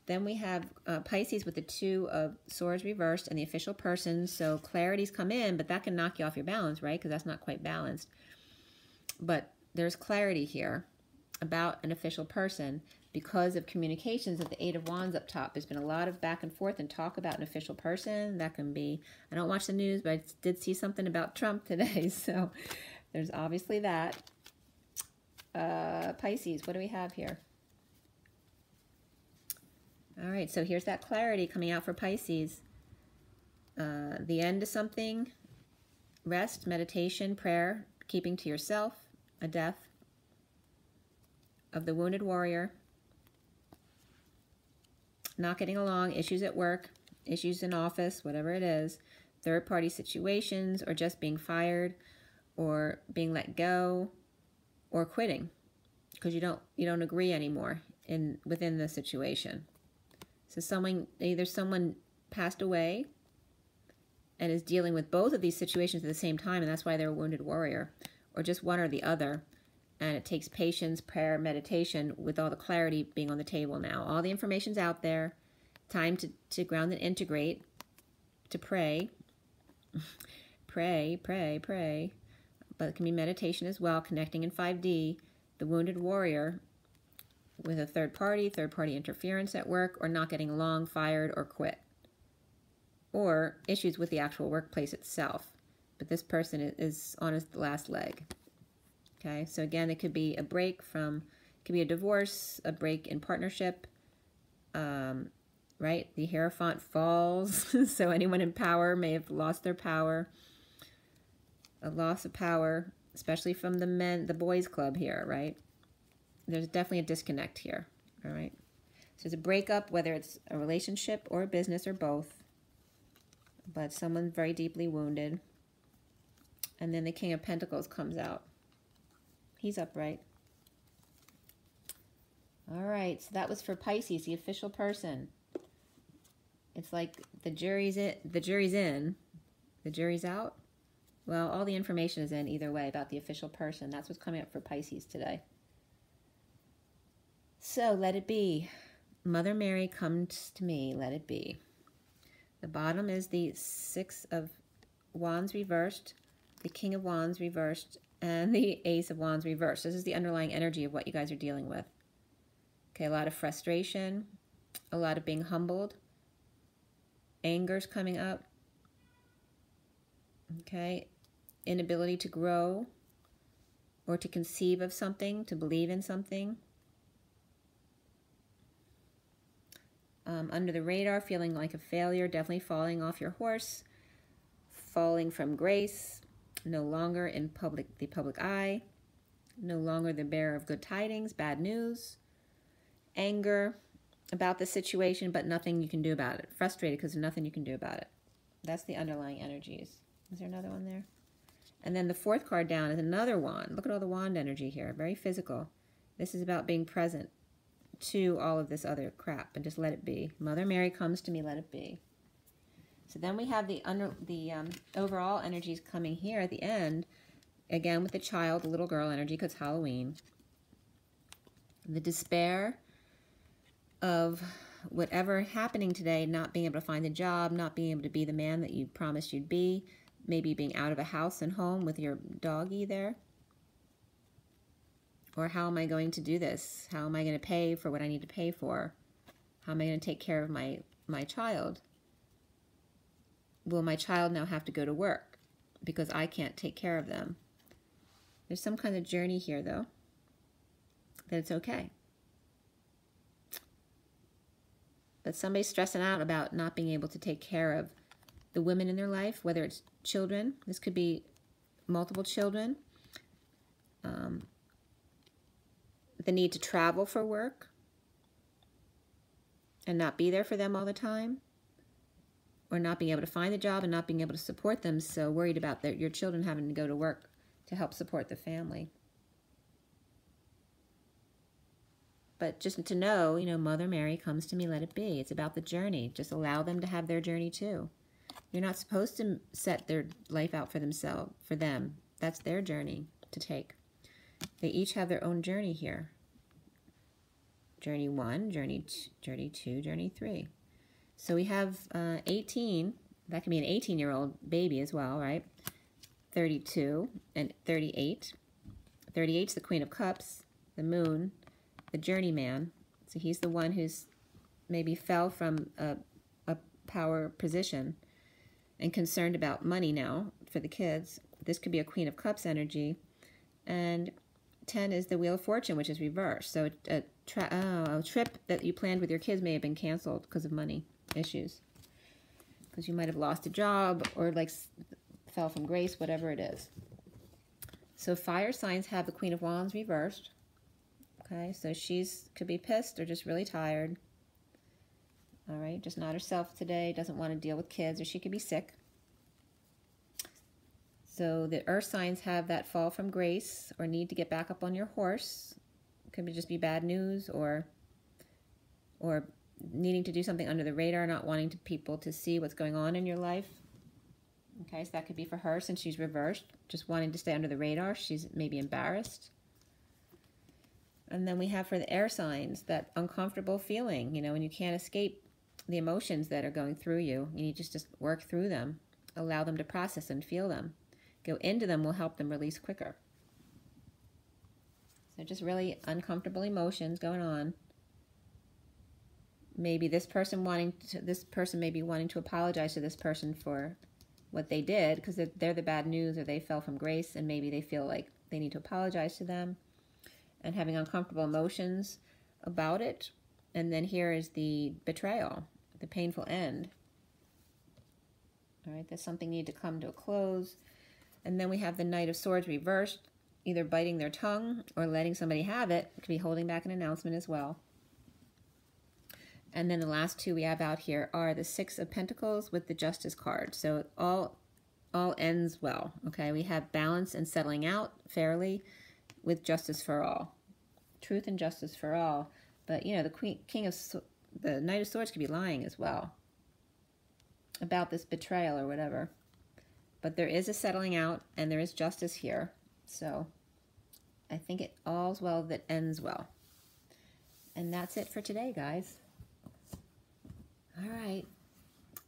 Then we have Pisces with the Two of Swords reversed and the official person. So clarity's come in, but that can knock you off your balance, right? Because that's not quite balanced. But there's clarity here about an official person because of communications at the Eight of Wands up top. There's been a lot of back and forth and talk about an official person. That can be, I don't watch the news, but I did see something about Trump today. So there's obviously that. Pisces, what do we have here? All right, so here's that clarity coming out for Pisces. The end of something, rest, meditation, prayer, keeping to yourself, a death of the wounded warrior, not getting along, issues at work, issues in office, whatever it is, third-party situations, or just being fired, or being let go, or quitting because you don't agree anymore within the situation. So either someone passed away and is dealing with both of these situations at the same time, and that's why they're a wounded warrior, or just one or the other. And it takes patience, prayer, meditation, with all the clarity being on the table now. All the information's out there. Time to ground and integrate, to pray. Pray, pray, pray. But it can be meditation as well, connecting in 5D, the wounded warrior with a third party interference at work, or not getting along, fired, or quit. Or issues with the actual workplace itself. But this person is on his last leg. Okay, so again, it could be a break from, it could be a divorce, a break in partnership, right? The Hierophant falls, so anyone in power may have lost their power. A loss of power, especially from the boys club here, right? There's definitely a disconnect here, all right? So it's a breakup, whether it's a relationship or a business or both, but someone's very deeply wounded. And then the King of Pentacles comes out. He's upright. All right, so that was for Pisces, the official person. It's like the jury's in, the jury's out. Well, all the information is in either way about the official person. That's what's coming up for Pisces today. So let it be. Mother Mary comes to me, let it be. The bottom is the Six of Wands reversed, the King of Wands reversed, and the Ace of Wands reversed. This is the underlying energy of what you guys are dealing with. Okay, a lot of frustration, a lot of being humbled, anger's coming up. Okay, inability to grow or to conceive of something, to believe in something. Under the radar, feeling like a failure, definitely falling off your horse, falling from grace, no longer in the public eye, no longer the bearer of good tidings, bad news, anger about the situation, but nothing you can do about it. Frustrated because there's nothing you can do about it. That's the underlying energies. Is there another one there? And then the fourth card down is another wand. Look at all the wand energy here. Very physical. This is about being present to all of this other crap and just let it be. Mother Mary comes to me, let it be. So then we have the overall energies coming here at the end, again with the child, the little girl energy, because Halloween. The despair of whatever happening today, not being able to find a job, not being able to be the man that you promised you'd be, maybe being out of a house and home with your doggy there. Or how am I going to do this? How am I going to pay for what I need to pay for? How am I going to take care of my child? Will my child now have to go to work because I can't take care of them? There's some kind of journey here, though, that it's okay. But somebody's stressing out about not being able to take care of the women in their life, whether it's children. This could be multiple children. The need to travel for work and not be there for them all the time. Or not being able to find a job and not being able to support them, so worried about your children having to go to work to help support the family. But just to know, you know, Mother Mary comes to me, let it be. It's about the journey. Just allow them to have their journey too. You're not supposed to set their life out for themselves, for them. That's their journey to take. They each have their own journey here. Journey 1, journey 2, journey 3. So we have 18, that can be an 18-year-old baby as well, right? 32 and 38. 38's the Queen of Cups, the Moon, the journeyman. So he's the one who's maybe fell from a power position and concerned about money now for the kids. This could be a Queen of Cups energy. And 10 is the Wheel of Fortune, which is reversed. So a trip that you planned with your kids may have been canceled because of money issues, because you might have lost a job or like fell from grace, whatever it is. So fire signs have the Queen of Wands reversed. Okay, so could be pissed or just really tired. All right, just not herself today, doesn't want to deal with kids, or she could be sick. So the earth signs have that fall from grace or need to get back up on your horse. Could just be bad news or needing to do something under the radar, not wanting people to see what's going on in your life. Okay, so that could be for her since she's reversed, just wanting to stay under the radar. She's maybe embarrassed. And then we have for the air signs that uncomfortable feeling, you know, when you can't escape the emotions that are going through you. You need to just work through them, allow them to process and feel them. Go into them will help them release quicker. So just really uncomfortable emotions going on. Maybe this person may be wanting to apologize to this person for what they did because they're the bad news, or they fell from grace, and maybe they feel like they need to apologize to them and having uncomfortable emotions about it. And then here is the betrayal, the painful end. All right, there's something need to come to a close. And then we have the Knight of Swords reversed, either biting their tongue or letting somebody have it. It could be holding back an announcement as well. And then the last two we have out here are the Six of Pentacles with the Justice card. So it all ends well. Okay, we have balance and settling out fairly with justice for all, truth and justice for all. But you know, the Knight of Swords could be lying as well about this betrayal or whatever. But there is a settling out and there is justice here. So I think it all's well that ends well. And that's it for today, guys. All right.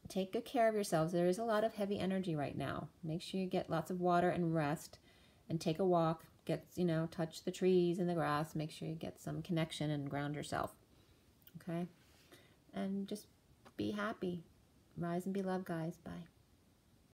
Take good care of yourselves. There is a lot of heavy energy right now. Make sure you get lots of water and rest and take a walk. Get, you know, touch the trees and the grass. Make sure you get some connection and ground yourself. Okay? And just be happy. Rise and be loved, guys. Bye.